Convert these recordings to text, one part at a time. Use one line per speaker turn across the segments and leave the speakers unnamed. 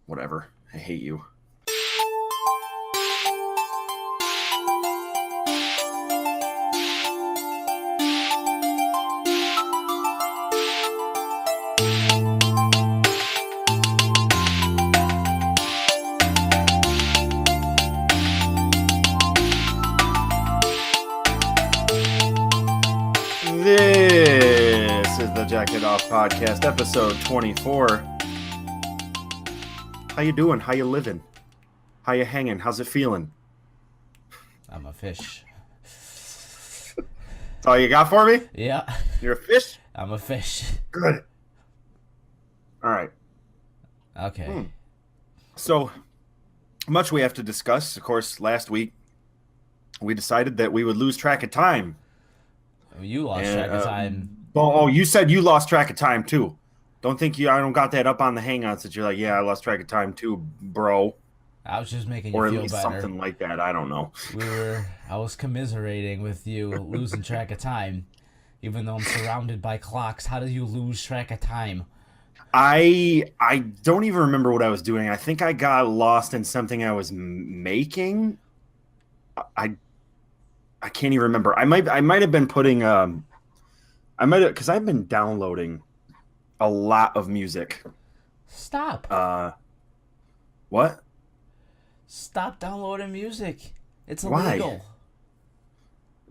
Whatever. I hate you. This is the Jack It Off Podcast, episode 24. How you doing? How you living? How you hanging? How's it feeling?
I'm a fish.
That's all you got for me?
Yeah.
You're a fish?
I'm a fish.
Good. All right.
Okay.
So, much we have to discuss. Of course, last week, we decided that we would lose track of time.
You lost track of time.
You said you lost track of time, too. I don't got that up on the Hangouts that you're like, yeah, I lost track of time, too, bro.
I was just making you
or at
feel
least
better.
Something like that. I don't know.
I was commiserating with you losing track of time. Even though I'm surrounded by clocks, how do you lose track of time?
I don't even remember what I was doing. I think I got lost in something I was making. I can't even remember. I might have been putting because I've been downloading a lot of music.
Stop.
What?
Stop downloading music. It's
Why?
illegal.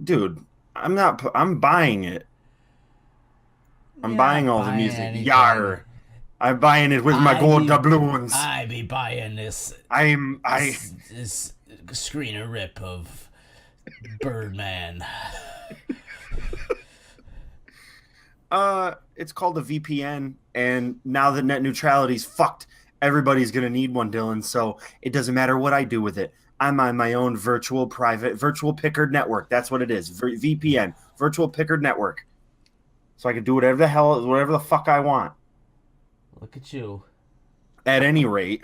Dude, I'm buying it. I'm buying all the music.
Anything.
Yar. I'm buying it with my gold doubloons.
I be buying this. This screener rip of Birdman.
It's called a VPN, and now that net neutrality's fucked, everybody's gonna need one, Dillon. So it doesn't matter what I do with it. I'm on my own virtual pickered network. That's what it is. VPN, virtual pickered network. So I can do whatever the fuck I want.
Look at you.
At any rate,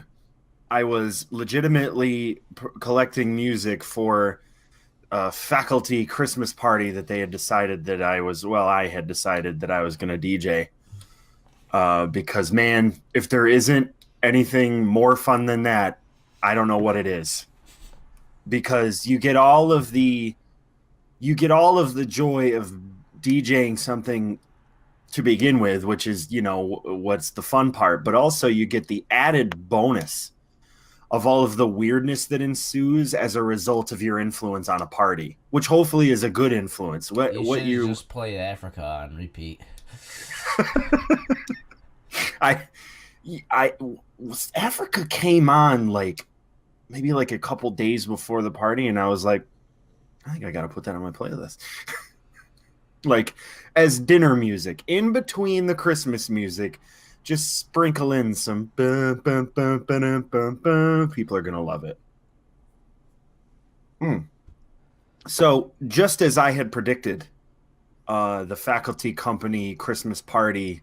I was legitimately collecting music for a faculty Christmas party that they had decided that I had decided that I was going to DJ. Because, man, if there isn't anything more fun than that, I don't know what it is. Because you get all of the joy of DJing something to begin with, which is, what's the fun part, but also you get the added bonus of all of the weirdness that ensues as a result of your influence on a party, which hopefully is a good influence.
You just play Africa on repeat.
Africa came on maybe a couple days before the party, and I was like, I think I gotta put that on my playlist. As dinner music in between the Christmas music, just sprinkle in some bum, bum, bum, bum, bum, bum. People are gonna love it. So just as I had predicted, the faculty company Christmas party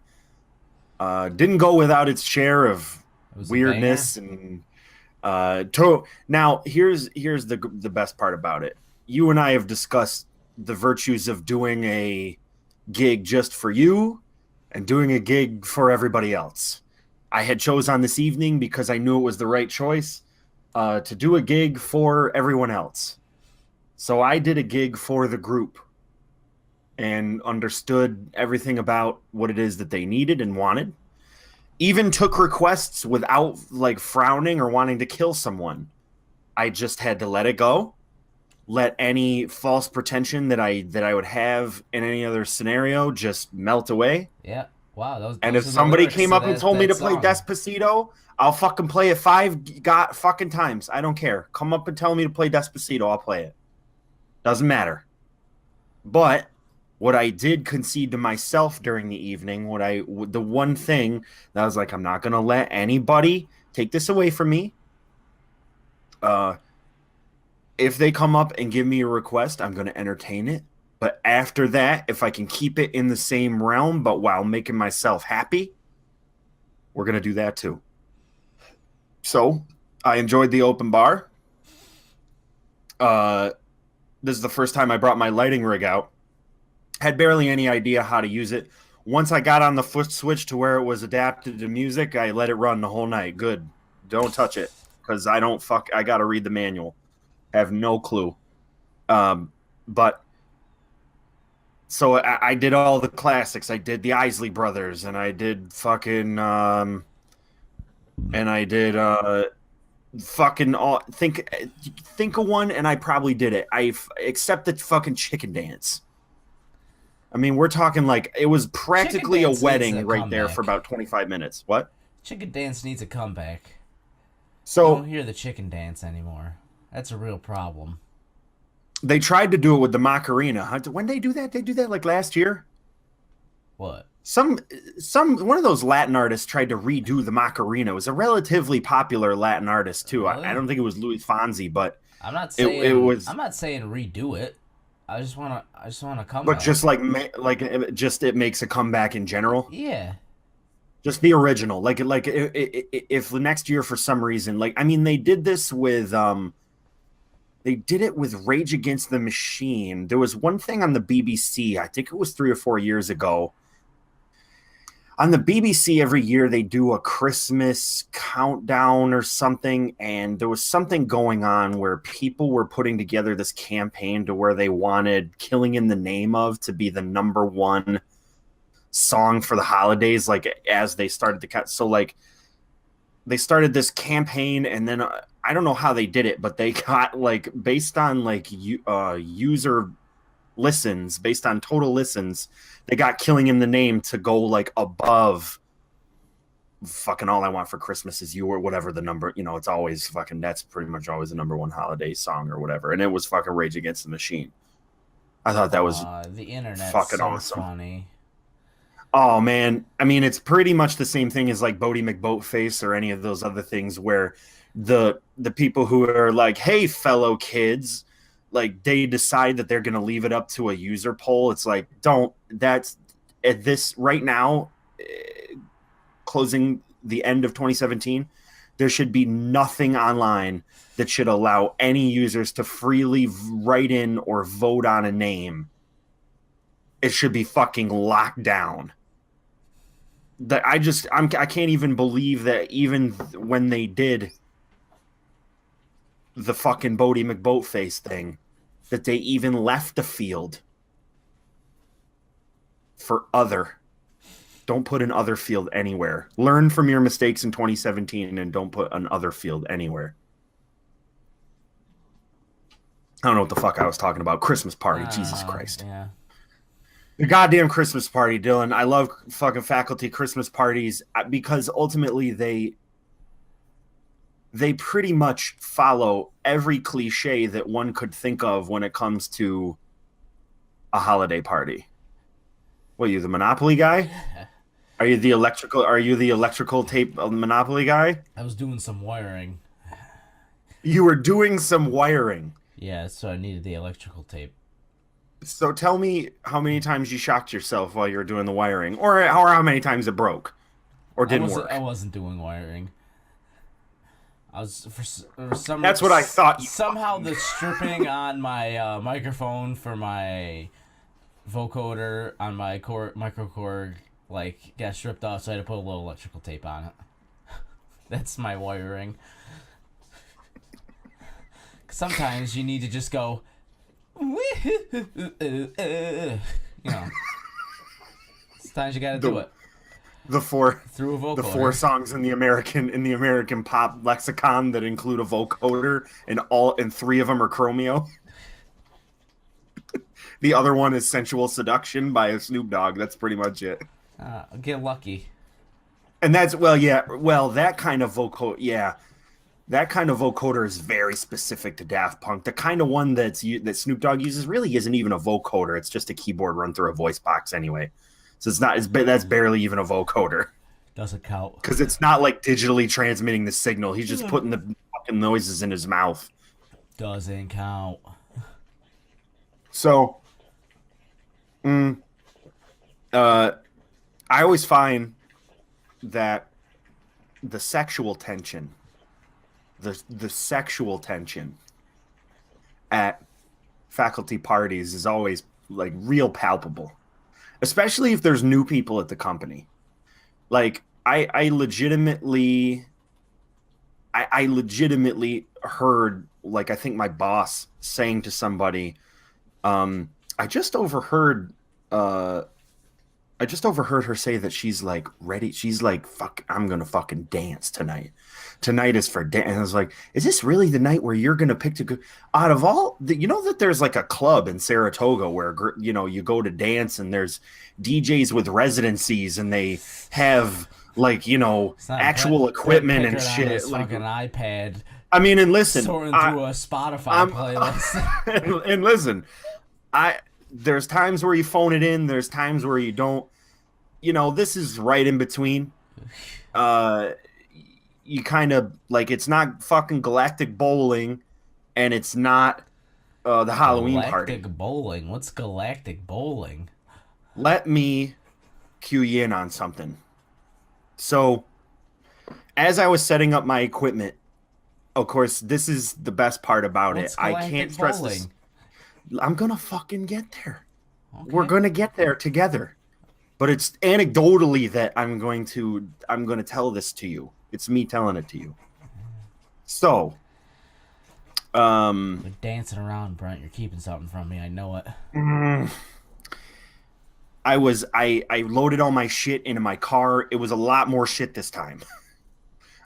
didn't go without its share of weirdness and now here's the best part about it. You and I have discussed the virtues of doing a gig just for you and doing a gig for everybody else. I had chose on this evening because I knew it was the right choice to do a gig for everyone else. So I did a gig for the group and understood everything about what it is that they needed and wanted. Even took requests without frowning or wanting to kill someone. I just had to let it go. Let any false pretension that I would have in any other scenario just melt away.
Yeah. Wow.
And if somebody came up and told me to play Despacito, I'll fucking play it 5 fucking times. I don't care. Come up and tell me to play Despacito, I'll play it. Doesn't matter. But what I did concede to myself during the evening, the one thing that I was like, I'm not going to let anybody take this away from me. If they come up and give me a request, I'm going to entertain it. But after that, if I can keep it in the same realm, but while making myself happy, we're going to do that too. So I enjoyed the open bar. This is the first time I brought my lighting rig out. Had barely any idea how to use it. Once I got on the foot switch to where it was adapted to music, I let it run the whole night. Good Don't touch it because I got to read the manual. Have no clue. But so I did all the classics. I did the Isley Brothers, and I did fucking and I did fucking all think of one, and I probably did it. Except the fucking chicken dance. I mean, we're talking like it was practically a wedding right there for about 25 minutes. What?
Chicken dance needs a comeback.
So
you don't hear the chicken dance anymore. That's a real problem.
They tried to do it with the Macarena. When they do that? They do that like last year.
What?
One of those Latin artists tried to redo the Macarena. It was a relatively popular Latin artist too.
Really?
I don't think it was Louis Fonsi, but
I'm not saying
it was.
I'm not saying redo it. I just wanna come.
But just just it makes a comeback in general.
Yeah.
Just the original, if the next year for some reason, they did this with they did it with Rage Against the Machine. There was one thing on the BBC, I think it was 3 or 4 years ago. On the BBC, every year they do a Christmas countdown or something, and there was something going on where people were putting together this campaign to where they wanted Killing in the Name of to be the number one song for the holidays, as they started they started this campaign, and then I don't know how they did it, but they got based on user listens, based on total listens, they got Killing in the Name to go above fucking All I Want for Christmas Is You or whatever the number, it's always fucking, that's pretty much always the number one holiday song or whatever, and it was fucking Rage Against the Machine. I thought that was
the internet
fucking
so
awesome.
Funny.
Oh man, I mean, it's pretty much the same thing as Bodie McBoatface or any of those other things where the people who are like, hey, fellow kids, they decide that they're going to leave it up to a user poll. It's that's at this right now, closing the end of 2017, there should be nothing online that should allow any users to freely write in or vote on a name. It should be fucking locked down. I can't even believe that even when they did the fucking Bodie McBoatface thing, that they even left the field for other. Don't put an other field anywhere. Learn from your mistakes in 2017 and don't put an other field anywhere. I don't know what the fuck I was talking about. Christmas party, Jesus Christ.
Yeah.
The goddamn Christmas party, Dillon. I love fucking faculty Christmas parties because ultimately they pretty much follow every cliche that one could think of when it comes to a holiday party. What, are you the Monopoly guy? Are you the electrical tape Monopoly guy?
I was doing some wiring.
You were doing some wiring.
Yeah, so I needed the electrical tape.
So tell me how many times you shocked yourself while you were doing the wiring, or how many times it broke, or didn't work.
I wasn't doing wiring. I was for some.
That's what I thought.
Somehow the stripping on my microphone for my vocoder on my microcord got stripped off, so I had to put a little electrical tape on it. That's my wiring. Sometimes you need to just go. Sometimes you gotta do it.
The four
vocoder.
Songs in the American pop lexicon that include a vocoder, and 3 of them are Chromeo. The other one is Sensual Seduction by Snoop Dogg. That's pretty much it.
Get lucky.
And that's that kind of vocoder, that kind of vocoder is very specific to Daft Punk. The kind of one that Snoop Dogg uses really isn't even a vocoder. It's just a keyboard run through a voice box anyway. So that's barely even a vocoder.
Doesn't count.
Because it's not digitally transmitting the signal. He's just putting the fucking noises in his mouth.
Doesn't count.
So, I always find that the sexual tension at faculty parties is always real palpable, especially if there's new people at the company. I legitimately I legitimately heard, like, I think my boss saying to somebody, I just overheard uh I just overheard her say that she's like ready. She's like, fuck, I'm gonna fucking dance tonight. Tonight is for dance. And I was like, is this really the night where you're gonna pick to go out of all the, you know, that there's like a club in Saratoga where, you know, you go to dance and there's DJs with residencies and they have like, you know, actual equipment and shit. Like
fucking iPad.
I mean, and listen,
sorting through a Spotify playlist.
and listen, there's times where you phone it in, there's times where you don't. You know, this is right in between. You kind of like, it's not fucking Galactic Bowling, and it's not the Halloween party.
Galactic Bowling. What's Galactic Bowling?
Let me cue you in on something. So, as I was setting up my equipment, of course, this is the best part about it. I can't stress this. I'm gonna fucking get there. Okay. We're gonna get there together. But it's anecdotally that I'm going to tell this to you. It's me telling it to you. So,
you're dancing around, Brent. You're keeping something from me. I know it.
I loaded all my shit into my car. It was a lot more shit this time.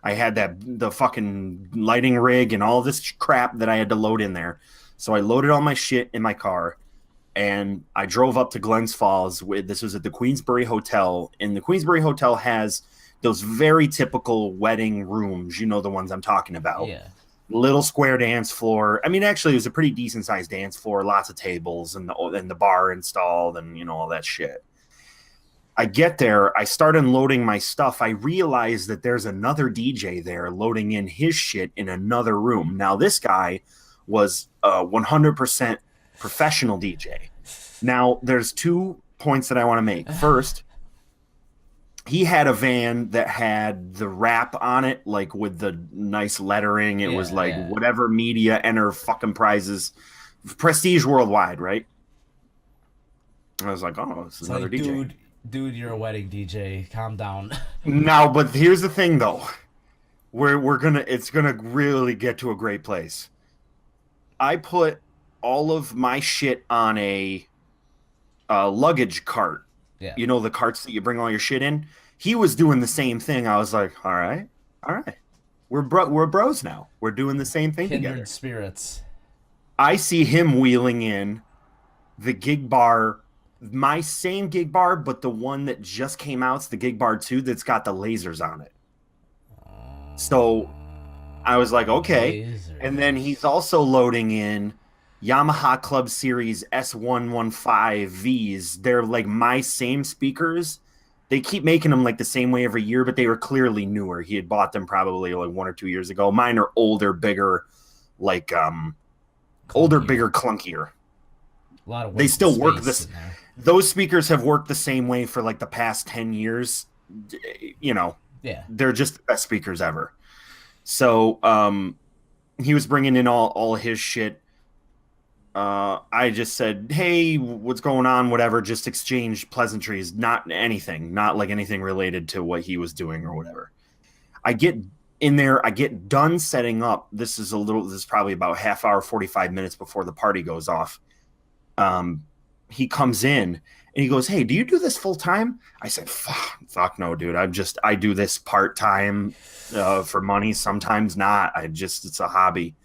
I had the fucking lighting rig and all this crap that I had to load in there. So I loaded all my shit in my car. And I drove up to Glens Falls. This was at the Queensbury Hotel. And the Queensbury Hotel has those very typical wedding rooms. You know the ones I'm talking about.
Yeah.
Little square dance floor. I mean, actually, it was a pretty decent-sized dance floor. Lots of tables and the bar installed and, you know, all that shit. I get there. I start unloading my stuff. I realize that there's another DJ there loading in his shit in another room. Now, this guy was 100% professional DJ. Now, there's 2 points that I want to make. First, he had a van that had the wrap on it, like with the nice lettering. It was like whatever media enter fucking prizes, prestige worldwide, right? I was like, oh, it's another
like,
DJ.
Dude, you're a wedding DJ. Calm down.
Now, but here's the thing, though. It's gonna really get to a great place. I put all of my shit on a luggage cart.
Yeah.
You know, the carts that you bring all your shit in? He was doing the same thing. I was like, all right. We're bros now. We're doing the same thing
Kindred
together.
spirits.
I see him wheeling in the gig bar, my same gig bar, but the one that just came out. It's the gig bar 2 that's got the lasers on it. So I was like, okay.
Lasers.
And then he's also loading in Yamaha Club Series S115Vs. They're like my same speakers. They keep making them like the same way every year, but they were clearly newer. He had bought them probably like 1 or 2 years ago. Mine are older, bigger, like bigger, clunkier.
A lot of
they still work this. Those speakers have worked the same way for like the past 10 years. You know, they're just the best speakers ever. So he was bringing in all his shit. I just said, hey, what's going on? Whatever. Just exchange pleasantries, not anything, not like anything related to what he was doing or whatever. I get in there. I get done setting up. This is probably about half hour, 45 minutes before the party goes off. He comes in and he goes, hey, do you do this full time? I said, fuck no, dude. I do this part time for money. Sometimes not. It's a hobby.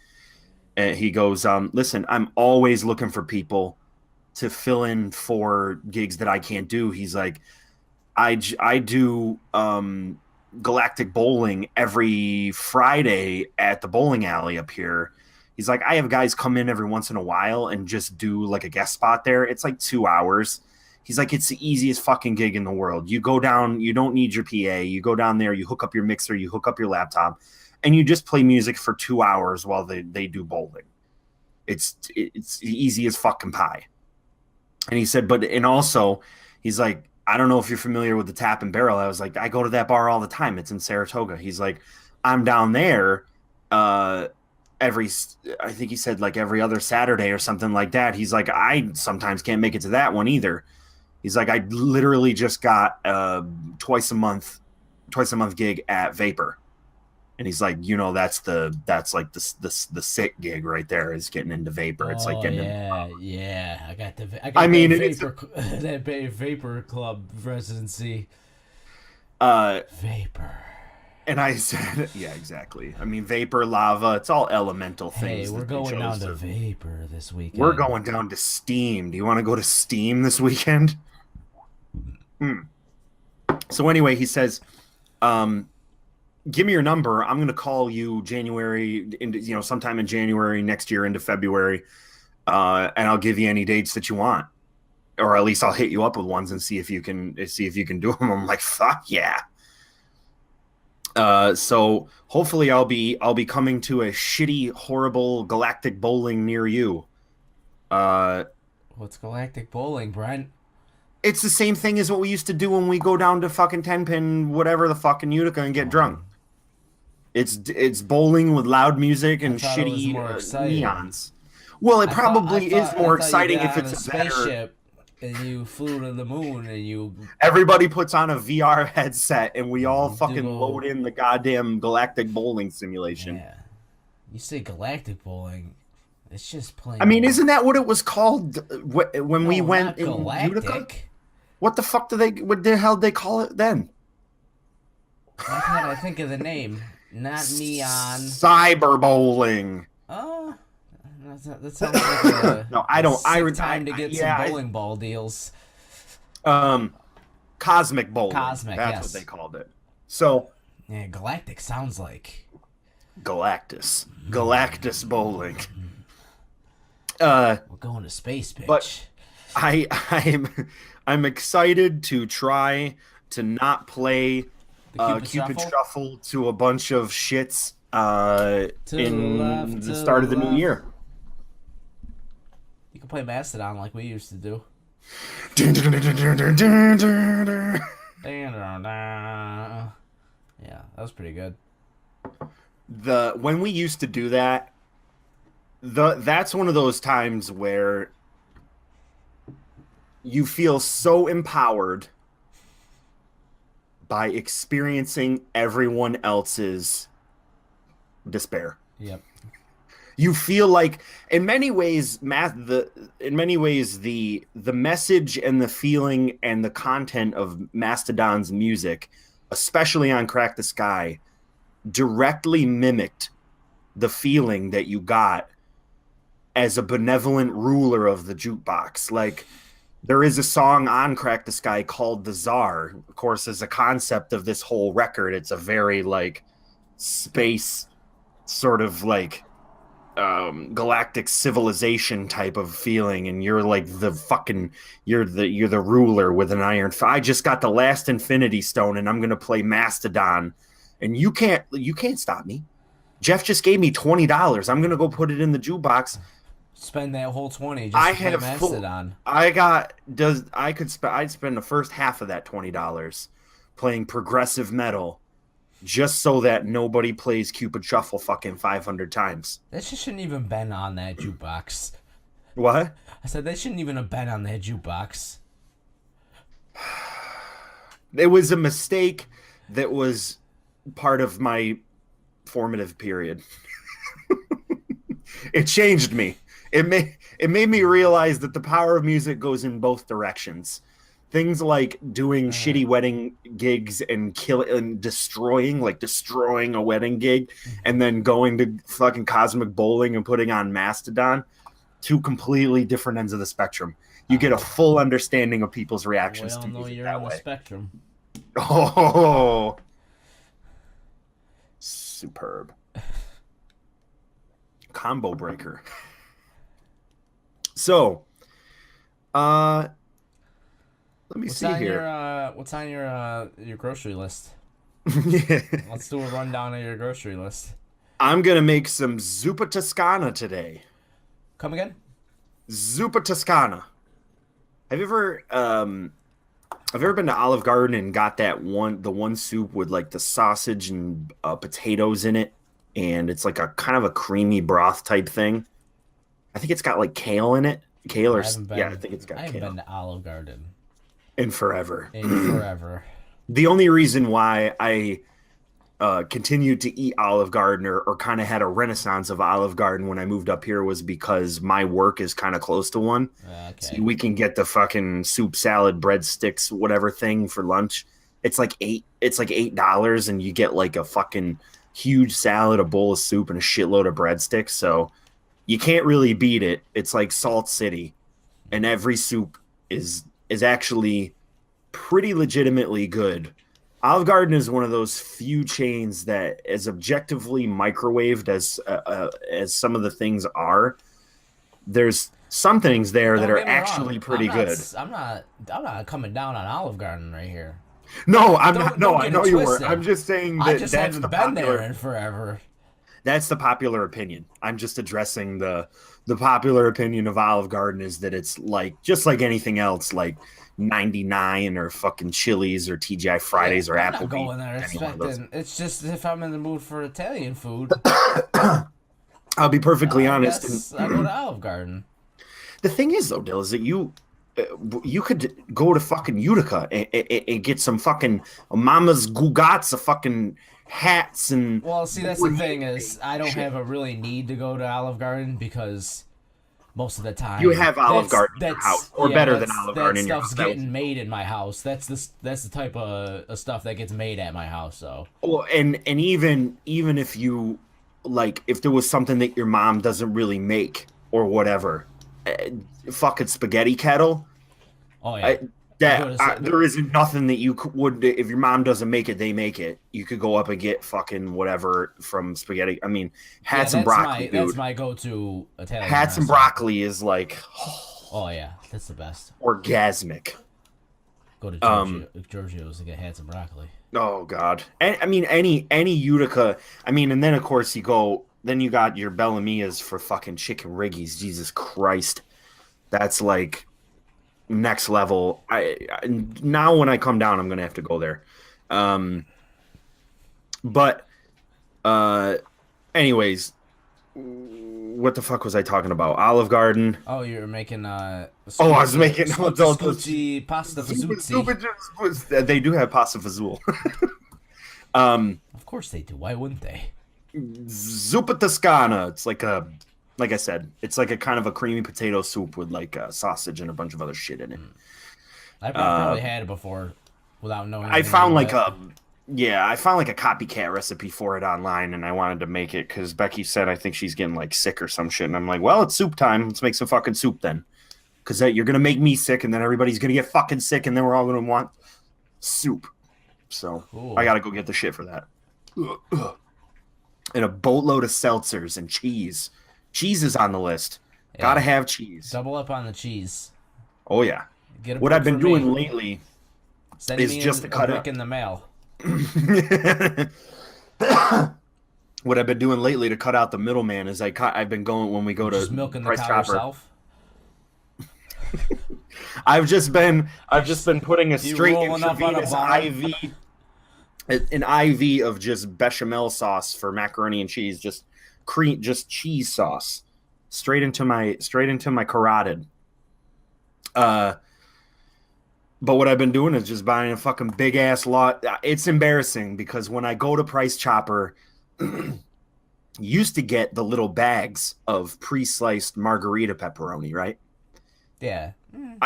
And he goes, listen, I'm always looking for people to fill in for gigs that I can't do. He's like, I do Galactic Bowling every Friday at the bowling alley up here. He's like, I have guys come in every once in a while and just do like a guest spot there. It's like 2 hours. He's like, it's the easiest fucking gig in the world. You go down, you don't need your PA. You go down there, you hook up your mixer, you hook up your laptop, and you just play music for 2 hours while they do bowling. It's easy as fucking pie. And he said, and also, he's like, I don't know if you're familiar with the Tap and Barrel. I was like, I go to that bar all the time. It's in Saratoga. He's like, I'm down there I think he said like every other Saturday or something like that. He's like, I sometimes can't make it to that one either. He's like, I literally just got twice a month gig at Vapor. And he's like, that's like the sick gig right there is getting into vapor. It's like
Oh
getting
yeah. I got
I
that
mean,
vapor that vapor club residency.
uh,
Vapor.
and I said, yeah, exactly. I mean, vapor, lava, it's all elemental
Hey,
things
we're
that they
going down
chose
to
to.
vapor this
We're
weekend.
going down to Steam. Do you want to go to Steam this weekend? Hmm. So anyway, he says, um, give me your number. I'm going to call you January, sometime in January next year into February, and I'll give you any dates that you want, or at least I'll hit you up with ones and see if you can do them. I'm like, fuck yeah. So hopefully I'll be coming to a shitty, horrible Galactic Bowling near you. Uh,
What's Galactic Bowling, Brent?
it's the same thing as what we used to do when we go down to fucking 10-pin, whatever the fucking Utica and get drunk. It's bowling with loud music
I
and
thought it was
shitty
more exciting.
neons. Well, it probably is
I
more
thought you
exciting
got
if
on a
it's a better.
spaceship and you flew to the moon and you
Everybody puts on a VR headset and we all
do
fucking load
go.
in the goddamn Galactic Bowling simulation.
Yeah, you say Galactic Bowling, it's just plain.
I mean, isn't that what it was called when we
No,
went
not
in Utica?
Galactic.
What the fuck what the hell did they call it then?
Why can't I think of the name? Not neon.
Cyber bowling.
Oh, that sounds like a,
No, I don't.
time to get some bowling ball deals.
Cosmic bowling.
Cosmic,
That's
yes.
what they called it. So
Yeah, Galactic sounds like
Galactus bowling.
we're going to space, bitch.
But I'm excited to try to not play Cupid Shuffle to a bunch of shits in the start of the new year.
You can play Mastodon like we used to do. Yeah, that was pretty good.
When we used to do that, that's one of those times where you feel so empowered by experiencing everyone else's despair.
Yep.
You feel like, in many ways, the message and the feeling and the content of Mastodon's music, especially on Crack the Sky, directly mimicked the feeling that you got as a benevolent ruler of the jukebox. Like, there is a song on Crack the Sky called The Czar. Of course, as a concept of this whole record, it's a very, like, space sort of, like, galactic civilization type of feeling, and you're like you're the ruler with an iron. I just got the last Infinity Stone, and I'm gonna play Mastodon, and you can't stop me. Jeff just gave me $20. I'm gonna go put it in the jukebox.
Spend that whole 20 just to play Mastodon.
I'd spend the first half of that $20 playing progressive metal, just so that nobody plays Cupid Shuffle fucking 500 times.
That shouldn't even been on that jukebox.
What?
I said they shouldn't even have been on that jukebox.
It was a mistake that was part of my formative period. It changed me. It made me realize that the power of music goes in both directions. Things like doing shitty wedding gigs and destroying a wedding gig, and then going to fucking Cosmic Bowling and putting on Mastodon, two completely different ends of the spectrum. You get a full understanding of people's reactions to music
you're
that
on
way.
the spectrum.
Oh, superb. Combo breaker. So, let me see here.
What's on your grocery list?
Yeah.
Let's do a rundown of your grocery list.
I'm gonna make some zuppa Toscana today.
Come again?
Zuppa Toscana. Have you ever been to Olive Garden and got the one soup with like the sausage and potatoes in it, and it's like a kind of a creamy broth type thing? I think it's got like kale in it. I think it's got kale.
I haven't been to Olive Garden
in forever.
In forever.
The only reason why I continued to eat Olive Garden or kind of had a renaissance of Olive Garden when I moved up here was because my work is kind of close to one.
Okay.
So we can get the fucking soup, salad, breadsticks, whatever thing for lunch. It's like $8 and you get like a fucking huge salad, a bowl of soup, and a shitload of breadsticks. So you can't really beat it. It's like Salt City, and every soup is actually pretty legitimately good. Olive Garden is one of those few chains that, as objectively microwaved as some of the things are, there's some things there that are actually pretty good.
I'm not coming down on Olive Garden right here.
No, I'm not. No,
Don't
I
get
know
it
you were.
twisted.
I'm just saying that
I just
that's
haven't
the
been
popular.
there in forever.
That's the popular opinion. I'm just addressing the popular opinion of Olive Garden is that it's like just like anything else, like 99 or fucking Chili's or TGI Fridays or
I'm
Applebee's.
not going there
any one of those.
expecting. It's just if I'm in the mood for Italian food,
I'll be perfectly
I
honest.
guess I go to Olive Garden.
The thing is, though, Dill, is that you could go to fucking Utica and get some fucking Mama's Gugats, a fucking hats and.
Well, see, that's the thing is I don't have a really need to go to Olive Garden because most of the time
You have Olive Garden in your house, or better than Olive Garden in your house.
That stuff's getting made in my house. That's the type of stuff that gets made at my house. So.
Well, and even if you like, if there was something that your mom doesn't really make or whatever, fucking spaghetti kettle.
Oh yeah.
There isn't nothing that you would if your mom doesn't make it, they make it. You could go up and get fucking whatever from spaghetti. I mean, hats and broccoli, dude.
That's my go-to Italian.
Hats and broccoli is like,
oh yeah, that's the best.
Orgasmic.
Go to Giorgio's to get hats and broccoli.
Oh God, and I mean any Utica. I mean, and then of course you go. Then you got your Bellamy's for fucking chicken riggies. Jesus Christ, that's like next level. I now when I come down, I'm gonna have to go there. But anyways, what the fuck was I talking about? Olive Garden.
Oh, you were making
I was making
Scucci pasta fazool.
They do have pasta fazool.
Of course they do. Why wouldn't they?
Zuppa Toscana. It's like I said, it's like a kind of a creamy potato soup with like sausage and a bunch of other shit in it.
I probably had it before without knowing.
I found like a copycat recipe for it online, and I wanted to make it because Becky said I think she's getting like sick or some shit, and I'm like, well, it's soup time. Let's make some fucking soup then, because you're gonna make me sick, and then everybody's gonna get fucking sick, and then we're all gonna want soup. So cool. I gotta go get the shit for that. And a boatload of seltzers and cheese. Cheese is on the list. Yeah. Gotta have cheese.
Double up on the cheese.
Oh yeah. What I've been doing lately is just to cut
a brick in the mail.
What I've been doing lately to cut out the middleman is I've been going when we go
just
to
milking
Price
the cow
Chopper.
Yourself?
I've just been putting a straight
intravenous
IV. An IV of just bechamel sauce for macaroni and cheese, just cheese sauce, straight into my carotid. But what I've been doing is just buying a fucking big ass lot. It's embarrassing because when I go to Price Chopper, used to get the little bags of pre-sliced margarita pepperoni, right?
Yeah.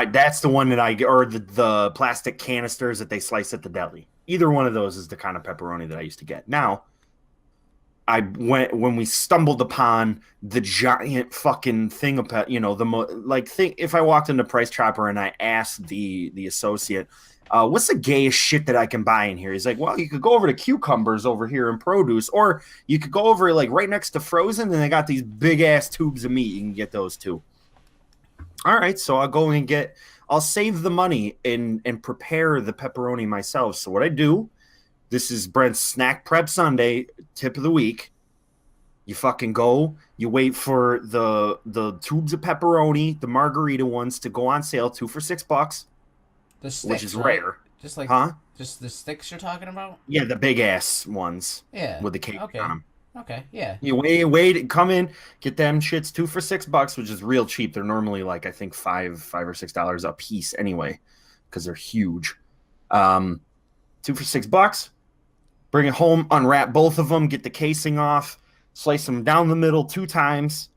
That's the one that I get, or the plastic canisters that they slice at the deli. Either one of those is the kind of pepperoni that I used to get. Now, when we stumbled upon the giant fucking thing of if I walked into Price Chopper and I asked the associate, what's the gayest shit that I can buy in here? He's like, well, you could go over to cucumbers over here in produce, or you could go over like right next to frozen, and they got these big ass tubes of meat. You can get those too. All right, so I'll save the money and prepare the pepperoni myself. So what I do, this is Brent's Snack Prep Sunday tip of the week. You fucking go, you wait for the tubes of pepperoni, the margarita ones, to go on sale, 2 for $6.
The sticks,
which is
right?
rare.
Just like just the sticks you're talking about?
Yeah, the big ass ones.
Yeah.
With the cake on them.
Okay, yeah.
You wait, come in, get them shits 2 for $6, which is real cheap. They're normally like I think $5 or $6 a piece anyway, because they're huge. 2 for $6. Bring it home, unwrap both of them, get the casing off, slice them down the middle 2 times,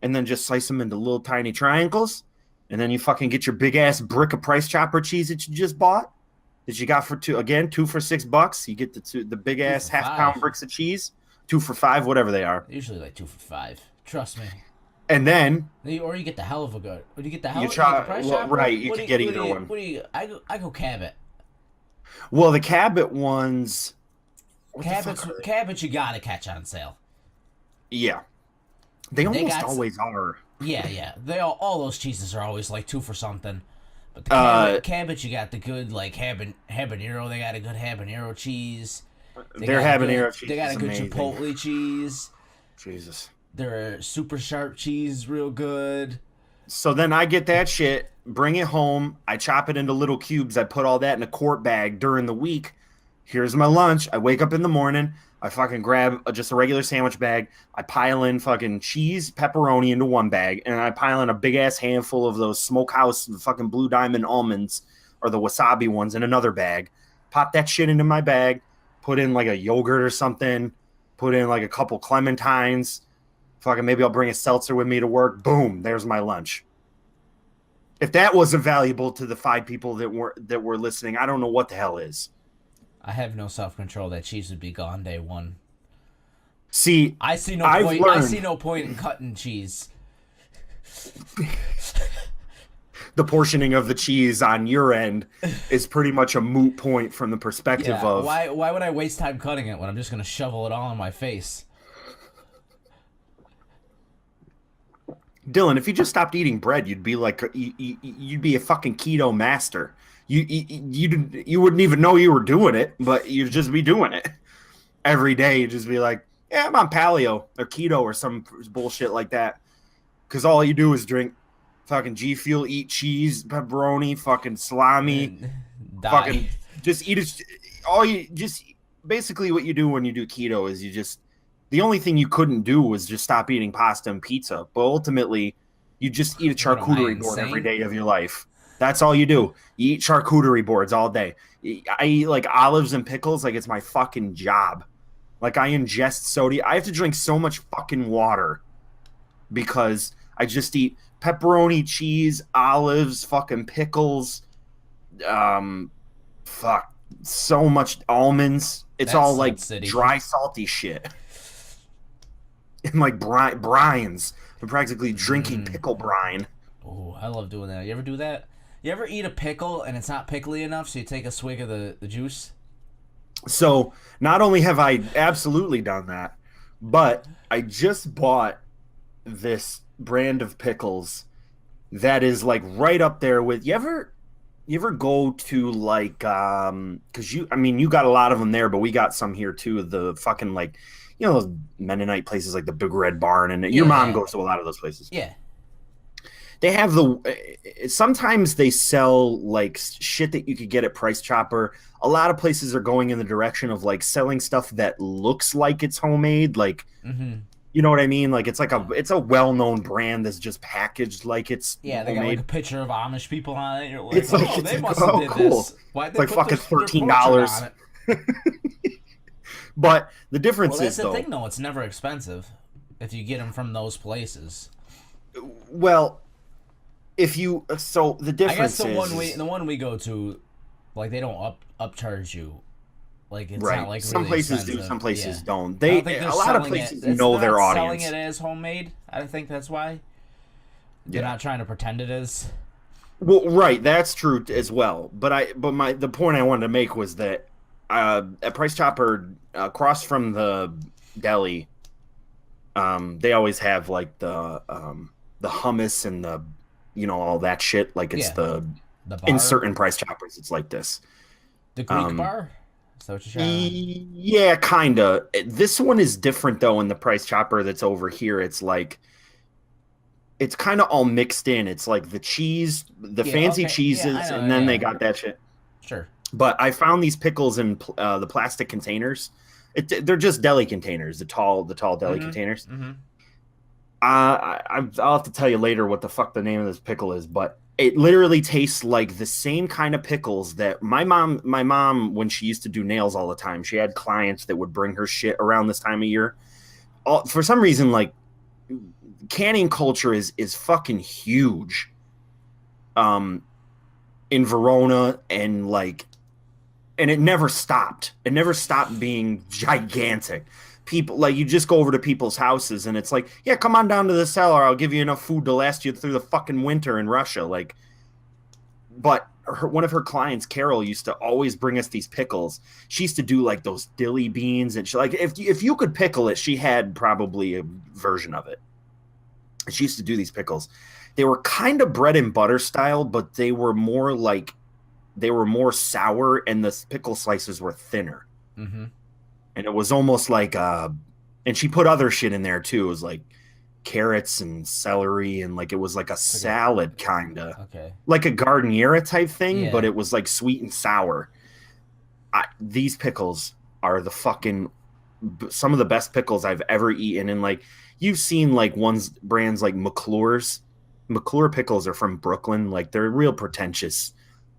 and then just slice them into little tiny triangles. And then you fucking get your big ass brick of Price Chopper cheese that you just bought, that you got for 2 for $6. You get the big ass half-pound bricks of cheese, 2 for $5, whatever they are.
Usually like 2 for $5. Trust me.
And then,
or you get the hell of a good. Or you get the hell
you
of a Price Chopper.
Right? You can get either one.
I go Cabot.
Well, the Cabot ones.
Cabot, you gotta catch on sale.
Yeah, they almost always are.
Yeah. They all those cheeses are always like 2 for something. But the Cabot, you got the good like habanero. They got a good habanero cheese.
Their habanero cheese.
They got a good
amazing.
chipotle cheese.
Jesus.
Their super sharp cheese, real good.
So then I get that shit, bring it home. I chop it into little cubes. I put all that in a quart bag during the week. Here's my lunch. I wake up in the morning. I fucking grab just a regular sandwich bag. I pile in fucking cheese, pepperoni into one bag, and I pile in a big ass handful of those Smokehouse fucking Blue Diamond almonds or the wasabi ones in another bag. Pop that shit into my bag. Put in like a yogurt or something. Put in like a couple clementines. Fucking maybe I'll bring a seltzer with me to work. Boom, there's my lunch. If that wasn't valuable to the 5 people that were listening, I don't know what the hell is.
I have no self-control. That cheese would be gone day one.
See,
I see no point. I see no point in cutting cheese.
The portioning of the cheese on your end is pretty much a moot point from the perspective of
why would I waste time cutting it when I'm just gonna shovel it all in my face?
Dillon, if you just stopped eating bread, you'd be like you'd be a fucking keto master. You wouldn't even know you were doing it, but you'd just be doing it every day. You'd just be like, yeah, I'm on paleo or keto or some bullshit like that. Because all you do is drink fucking G Fuel, eat cheese, pepperoni, fucking salami, fucking just eat it. Basically what you do when you do keto is the only thing you couldn't do was just stop eating pasta and pizza. But ultimately, you just eat a charcuterie board every day of your life. That's all you do. You eat charcuterie boards all day. I eat like olives and pickles like it's my fucking job. Like I ingest sodium. I have to drink so much fucking water because I just eat pepperoni, cheese, olives, fucking pickles. So much almonds. It's all like dry, salty shit. And like brines. I'm practically drinking pickle brine.
Oh, I love doing that. You ever do that? You ever eat a pickle and it's not pickly enough, so you take a swig of the juice?
So not only have I absolutely done that, but I just bought this brand of pickles that is like right up there with you ever go to like because you got a lot of them there, but we got some here too, the fucking like those Mennonite places like the Big Red Barn, and your mom goes to a lot of those places.
Yeah.
They have sometimes they sell like shit that you could get at Price Chopper. A lot of places are going in the direction of like selling stuff that looks like it's homemade. Like, you know what I mean? Like it's a well-known brand that's just packaged like it's
they
homemade.
got like a picture of Amish people on it. You're like,
it's like,
they must have did
cool.
this. Why'd they
it's like
put
fucking
their portrait
$13.
on it?
But the difference
that's
is
the thing, though. It's never expensive if you get them from those places.
Well, the difference
the one we go to, like they don't upcharge you. Like it's
right.
Not like
some
really
places
expensive.
do, some places don't.
A
A lot of places know their audience.
Selling it as homemade. I think that's why. They're not trying to pretend it is.
Well, right, that's true as well. But the point I wanted to make was that at Price Chopper, across from the deli, they always have like the hummus and the all that shit. Like it's the bar? In certain Price Choppers, it's like this.
The Greek bar. Is that what you're trying?
Yeah, kinda. This one is different though. In the Price Chopper that's over here, it's like. It's kind of all mixed in. It's like the cheese, the fancy cheeses, and then they got that shit.
Sure.
But I found these pickles in the plastic containers. They're just deli containers, the tall deli containers.
Mm-hmm.
I'll have to tell you later what the fuck the name of this pickle is, but It literally tastes like the same kind of pickles that my mom, when she used to do nails all the time, she had clients that would bring her shit around this time of year. For some reason, like canning culture is fucking huge. Um, in Verona and like, and it never stopped. It never stopped being gigantic. People like you just go over to people's houses and it's like, yeah, come on down to the cellar. I'll give you enough food to last you through the fucking winter in Russia. Like, but one of her clients, Carol, used to always bring us these pickles. She used to do like those dilly beans, and she like if you could pickle it, she had probably a version of it. She used to do these pickles. They were kind of bread and butter style, but they were more sour, and the pickle slices were thinner.
Mm-hmm.
And it was almost like and she put other shit in there too. It was like carrots and celery, and like it was like a salad kind of,
okay,
like a gardeniera type thing,
yeah.
but it was like sweet and sour. These pickles are some of the best pickles I've ever eaten. And like you've seen like brands like McClure's. McClure pickles are from Brooklyn. Like they're real pretentious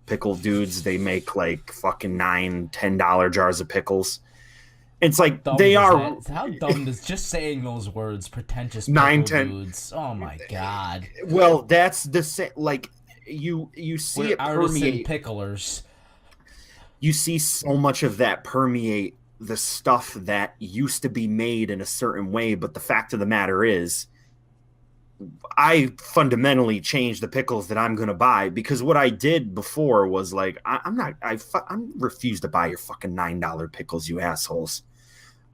pickle dudes. They make like fucking $9-10 jars of pickles. It's like they are.
How dumb does just saying those words, pretentious
Nine,
pickle
10
dudes? Oh my god.
Well, that's the same. Like you see
We're
it permeate.
picklers.
You see so much of that permeate the stuff that used to be made in a certain way. But the fact of the matter is, I fundamentally changed the pickles that I'm going to buy, because what I did before was like, I refuse to buy your fucking $9 pickles, you assholes.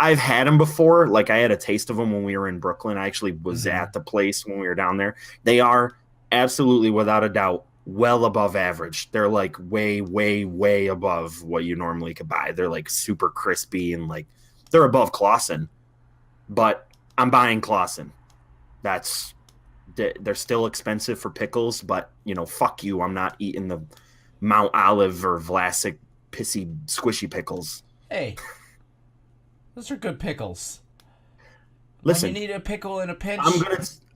I've had them before. Like I had a taste of them when we were in Brooklyn. I actually was at the place when we were down there. They are absolutely, without a doubt, well above average. They're like way, way, way above what you normally could buy. They're like super crispy and like they're above Clausen, but I'm buying Clausen. They're still expensive for pickles, but you know, fuck you. I'm not eating the Mount Olive or Vlasic pissy squishy pickles.
Hey, those are good pickles.
Listen,
when you need a pickle in a pinch,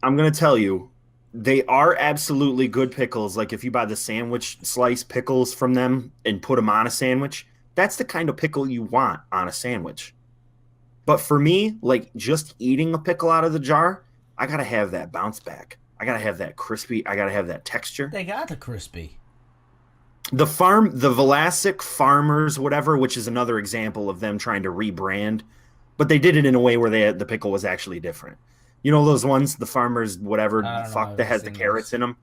I'm gonna tell you, they are absolutely good pickles. Like if you buy the sandwich slice pickles from them and put them on a sandwich, that's the kind of pickle you want on a sandwich. But for me, like just eating a pickle out of the jar, I gotta have that bounce back. I gotta have that crispy. I gotta have that texture.
They got the crispy.
The Vlasic Farmers, whatever, which is another example of them trying to rebrand, but they did it in a way where the pickle was actually different. You know those ones, the Farmers, whatever, that has the carrots in them.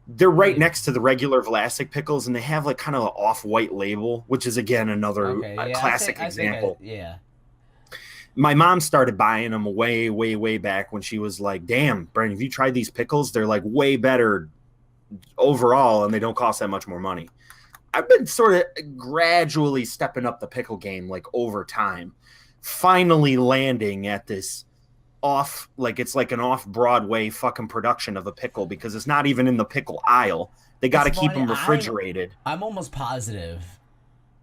They're right next to the regular Vlasic pickles, and they have like kind of an off-white label, which is again another classic example.
Yeah.
My mom started buying them way, way, way back when she was like, damn, Brian, have you tried these pickles? They're like way better overall, and they don't cost that much more money. I've been sort of gradually stepping up the pickle game like over time, finally landing at this it's like an off-Broadway fucking production of a pickle, because it's not even in the pickle aisle. They got to keep them refrigerated.
I'm almost positive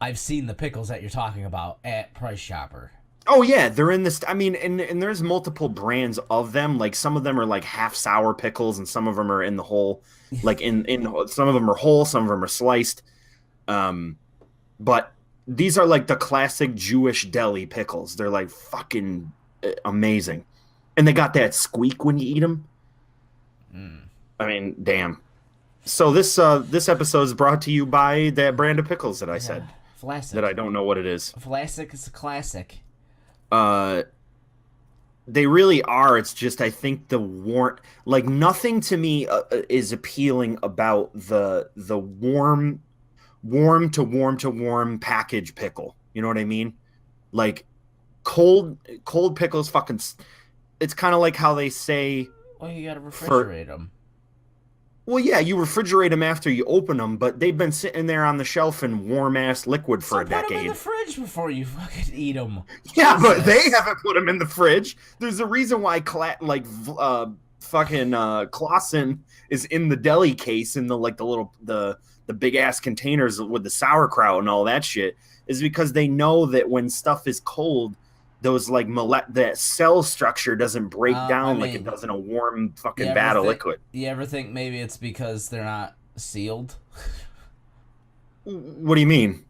I've seen the pickles that you're talking about at Price Chopper.
Oh yeah, they're in this. I mean, and there's multiple brands of them. Like some of them are like half sour pickles, and some of them are in the whole. Like in some of them are whole, some of them are sliced. But these are like the classic Jewish deli pickles. They're like fucking amazing, and they got that squeak when you eat them. I mean, damn. So this episode is brought to you by that brand of pickles that I said.
Vlasic.
That I don't know what it is.
Vlasic is a classic.
They really are. It's just, I think the like nothing to me is appealing about the warm to warm package pickle. You know what I mean? Like cold pickles fucking, it's kind of like how they say,
well, you gotta refrigerate them.
Well, yeah, you refrigerate them after you open them, but they've been sitting there on the shelf in warm-ass liquid for a decade.
Put them in the fridge before you fucking eat them.
Yeah, Jesus. But they haven't put them in the fridge. There's a reason why Clausen is in the deli case in the big-ass containers with the sauerkraut and all that shit, is because they know that when stuff is cold, those like the cell structure doesn't break
I
down like it
mean,
does in a warm
you
fucking
ever
vat of
think
liquid.
you ever think maybe it's because they're not sealed?
What do you mean?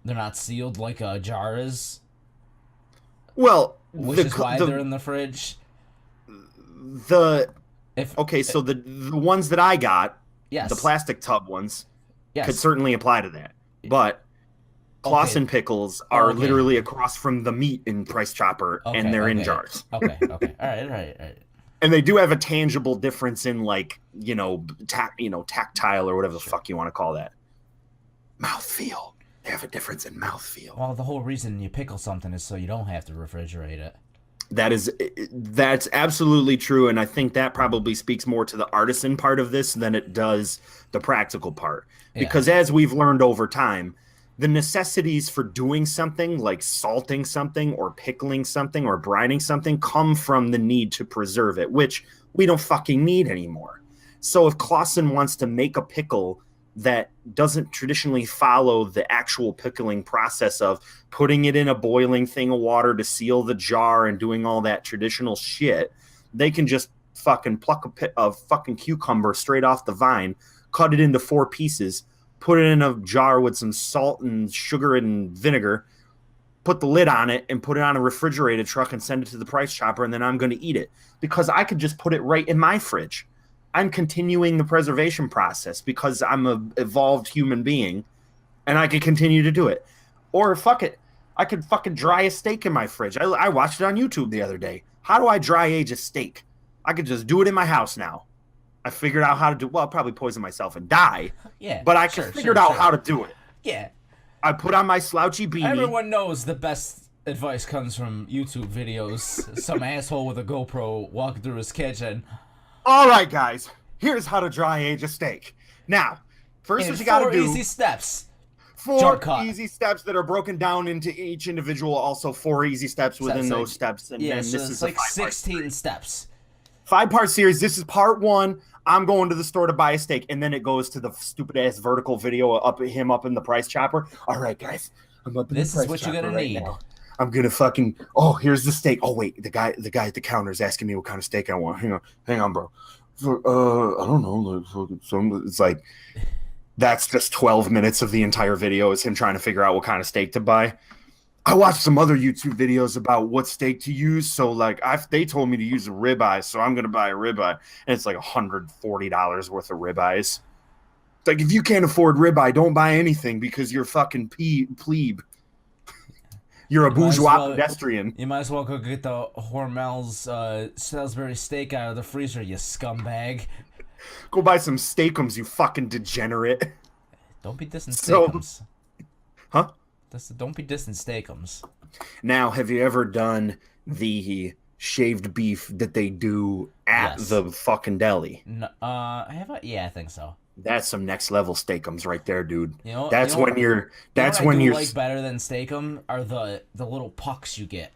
They're not sealed like a jar is,
Well,
which is why they're in the fridge.
the
If
okay, so the ones that I got, the
yes,
plastic tub ones, could
yes,
certainly apply to that. But
okay,
Clausen pickles are
okay,
literally across from the meat in Price Chopper, and
okay,
they're in
okay,
jars.
okay, okay. All right, all right, all right.
And they do have a tangible difference in like, tactile or whatever the
Sure.
fuck you want to call that. Mouthfeel. They have a difference in mouthfeel.
Well, the whole reason you pickle something is so you don't have to refrigerate it.
That's absolutely true, and I think that probably speaks more to the artisan part of this than it does the practical part.
Yeah.
Because as we've learned over time, the necessities for doing something like salting something or pickling something or brining something come from the need to preserve it, which we don't fucking need anymore. So if Clausen wants to make a pickle that doesn't traditionally follow the actual pickling process of putting it in a boiling thing of water to seal the jar and doing all that traditional shit, they can just fucking pluck a fucking cucumber straight off the vine, cut it into 4 pieces, put it in a jar with some salt and sugar and vinegar, put the lid on it, and put it on a refrigerated truck and send it to the Price Chopper, and then I'm going to eat it. Because I could just put it right in my fridge. I'm continuing the preservation process because I'm an evolved human being, and I can continue to do it. Or fuck it, I could fucking dry a steak in my fridge. I watched it on YouTube the other day. How do I dry age a steak? I could just do it in my house now. I figured out how to do. Well, I'll probably poison myself and die.
Yeah,
but I
sure,
figured out how to do it.
Yeah,
I put on my slouchy beanie.
everyone knows the best advice comes from YouTube videos. Some asshole with a GoPro walking through his kitchen.
All right, guys. Here's how to dry age a steak. Now, first what you got to do.
4 easy steps.
4 easy steps that are broken down into each individual. Also, 4 easy steps within those steps. And
yeah,
then
so
this
it's
is
like
a
16 steps.
5-part series. This is part 1. I'm going to the store to buy a steak, and then it goes to the stupid ass vertical video up him up in the Price Chopper. All right, guys, I'm up in
This
the Price
is what
Chopper
you're gonna
right
need.
now. I'm gonna fucking. Oh, here's the steak. Oh wait, the guy at the counter is asking me what kind of steak I want. Hang on, bro. I don't know. It's like that's just 12 minutes of the entire video is him trying to figure out what kind of steak to buy. I watched some other YouTube videos about what steak to use. So like they told me to use a ribeye, so I'm gonna buy a ribeye, and it's like $140 worth of ribeyes. It's like if you can't afford ribeye, don't buy anything because you're fucking plebe. You're a bourgeois pedestrian.
You might as well go get the Hormel's Salisbury steak out of the freezer, you scumbag.
Go buy some steakums, you fucking degenerate.
Don't be dissing steakums.
Huh?
Don't be dissing steakums.
Now, have you ever done the shaved beef that they do at the fucking deli?
No, yeah, I think so.
That's some next level steakums right there, dude.
That's
when you're. That's when you're
like better than steakum are the little pucks you get.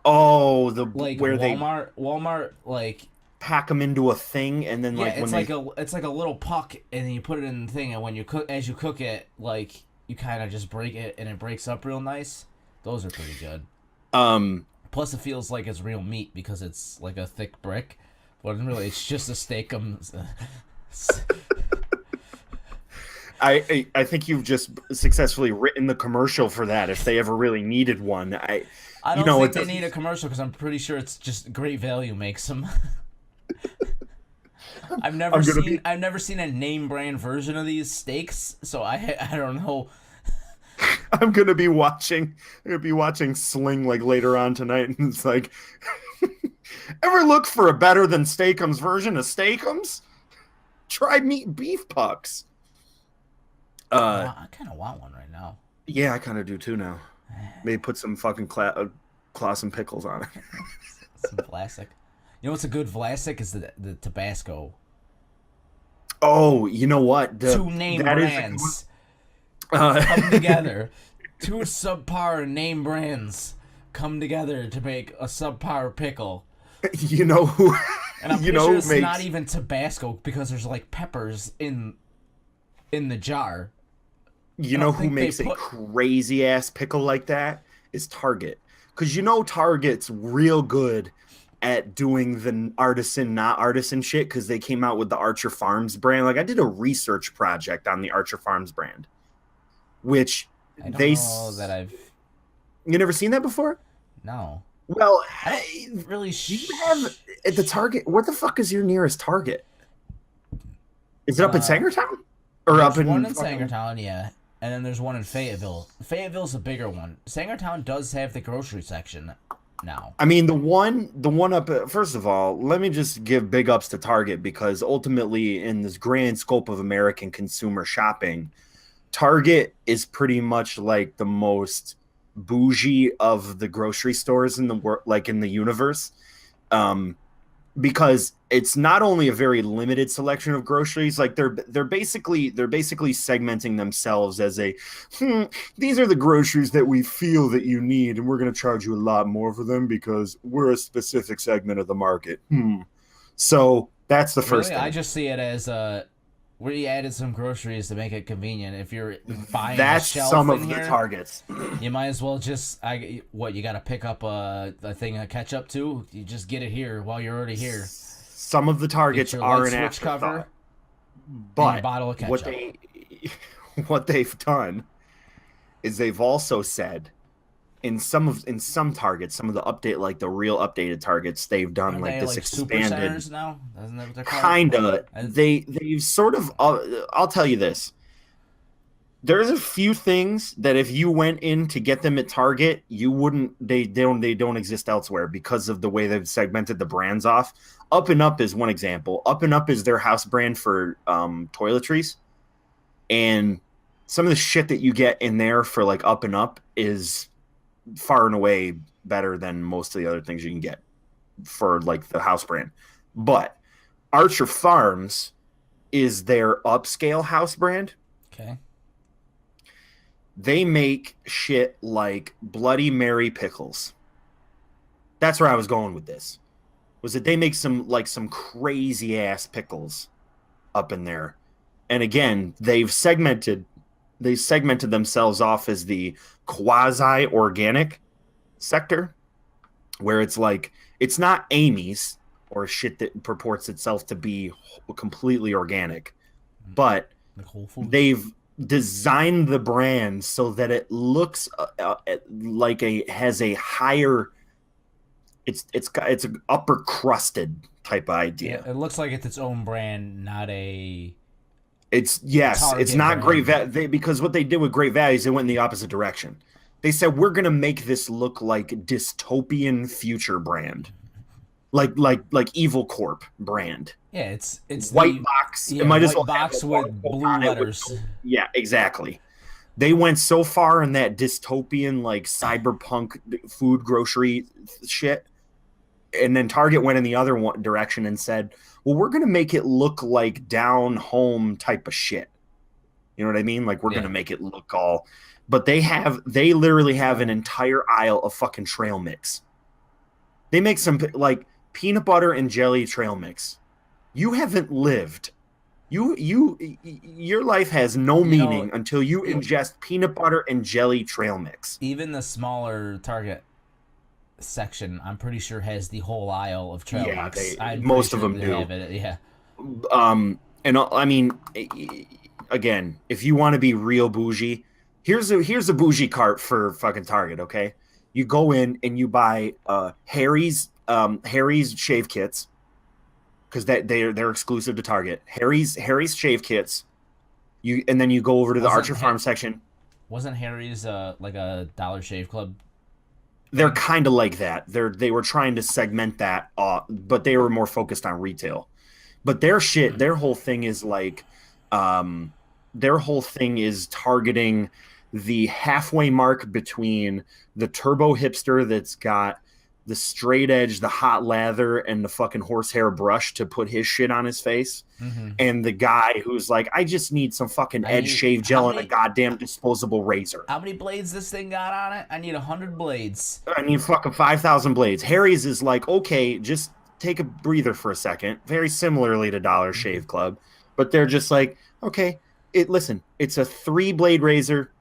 Oh,
like
where
Walmart like
pack them into a thing and then
it's like a little puck and then you put it in the thing and when you cook it like you kind of just break it and it breaks up real nice. Those are pretty good. Plus it feels like it's real meat because it's like a thick brick, but really it's just a steakum.
I think you've just successfully written the commercial for that. If they ever really needed one,
I don't think they need a commercial because I'm pretty sure it's just Great Value makes them. I've never seen a name brand version of these steaks, so I don't know.
I'm gonna be watching Sling like later on tonight, and it's like, ever look for a better than Steakums version of Steakums? Try meat beef pucks.
I kind of want one right now.
Yeah, I kind of do too now. Maybe put some fucking Clausen pickles on it.
Some Vlasic. You know what's a good Vlasic is the Tabasco.
Oh, you know what?
Two name brands come together. 2 subpar name brands come together to make a subpar pickle.
You know who?
And I'm pretty sure it's not even Tabasco because there's like peppers in the jar.
You know who makes a crazy ass pickle like that? is Target. Because Target's real good at doing the artisan, not artisan shit because they came out with the Archer Farms brand. Like, I did a research project on the Archer Farms brand, which
I don't know that I've...
You never seen that before?
No.
Well,
I don't really...
Do you have at the Target? What the fuck is your nearest Target? Is it up in Sangertown? Or up in...
one in Sangertown, yeah. And then there's one in Fayetteville. Fayetteville's a bigger one. Sangertown does have the grocery section now.
I mean, the one up... First of all, let me just give big ups to Target, because ultimately, in this grand scope of American consumer shopping, Target is pretty much like the most bougie of the grocery stores in the world, like in the universe, because it's not only a very limited selection of groceries, like they're basically segmenting themselves as these are the groceries that we feel that you need, and we're going to charge you a lot more for them because we're a specific segment of the market. So that's the first thing.
I just see it as we added some groceries to make it convenient. If you're buying
that's
a shelf
some
in
of
here,
the targets. You
might as well just you got to pick up a thing of ketchup too. You just get it here while you're already here.
Some of the targets are an afterthought, but
a bottle of ketchup.
What they've done is they've also said in some targets, some of the update, like the real updated targets, they've done like this expanded.
Super now? Isn't that what they're called?
Kinda. They've sort of. I'll tell you this. There's a few things that if you went in to get them at Target, you wouldn't. They don't exist elsewhere because of the way they've segmented the brands off. Up and Up is one example. Up and Up is their house brand for toiletries, and some of the shit that you get in there for like Up and Up is far and away better than most of the other things you can get for like the house brand. But Archer Farms is their upscale house brand.
Okay.
They make shit like Bloody Mary pickles. That's where I was going with this. Was that they make some crazy ass pickles up in there. And again, they've segmented themselves off as the quasi-organic sector, where it's like, it's not Amy's or shit that purports itself to be completely organic, but they've designed the brand so that it looks like has a higher, it's an upper crusted type of idea.
Yeah, it looks like it's its own brand, not a...
It's not Great Value, because what they did with Great Value is they went in the opposite direction. They said, we're going to make this look like dystopian future brand. Like Evil Corp brand.
Yeah, it's
white box.
Yeah,
it might
white
as well
box with blue letters.
Yeah, exactly. They went so far in that dystopian, like cyberpunk food grocery shit. And then Target went in the other direction and said, well, we're going to make it look like down home type of shit. You know what I mean? Like, we're going to make it look all... But they literally have an entire aisle of fucking trail mix. They make some, like, peanut butter and jelly trail mix. You haven't lived. Your life has no meaning until you ingest peanut butter and jelly trail mix.
Even the smaller Target section, I'm pretty sure, has the whole aisle of trail mix.
Most of them do.
Yeah.
And I mean, again, if you want to be real bougie, here's a bougie cart for fucking Target. Okay, you go in and you buy Harry's shave kits, because they're exclusive to Target. Harry's shave kits. And then you go over to the Archer Farm section.
Wasn't Harry's like a Dollar Shave Club?
They're kind of like that. They were trying to segment that, but they were more focused on retail. But their whole thing is like, their whole thing is targeting the halfway mark between the turbo hipster that's got the straight edge, the hot lather, and the fucking horsehair brush to put his shit on his face, and the guy who's like, I just need some fucking edge shave gel and a goddamn disposable razor.
How many blades this thing got on it? I need 100 blades.
I need fucking 5,000 blades. Harry's is like, okay, just take a breather for a second. Very similarly to Dollar Shave Club, but they're just like, okay, listen, it's a 3-blade razor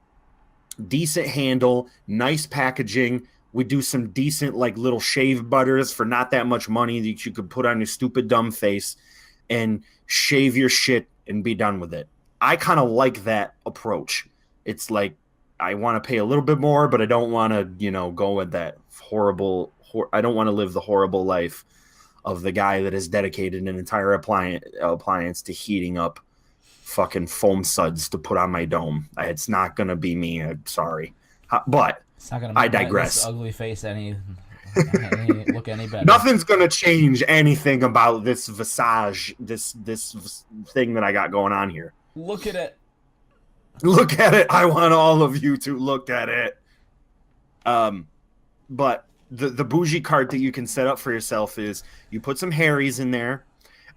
decent handle, nice packaging. We do some decent like little shave butters for not that much money that you could put on your stupid dumb face and shave your shit and be done with it. I kind of like that approach. It's like I want to pay a little bit more, but I don't want to, go with that I don't want to live the horrible life of the guy that has dedicated an entire appliance to heating up fucking foam suds to put on my dome. It's not going to be me. I'm sorry. But
It's not gonna
I
make
digress.
this ugly face look any better.
Nothing's going to change anything about this visage, this thing that I got going on here.
Look at it.
Look at it. I want all of you to look at it. But the bougie cart that you can set up for yourself is you put some Harry's in there,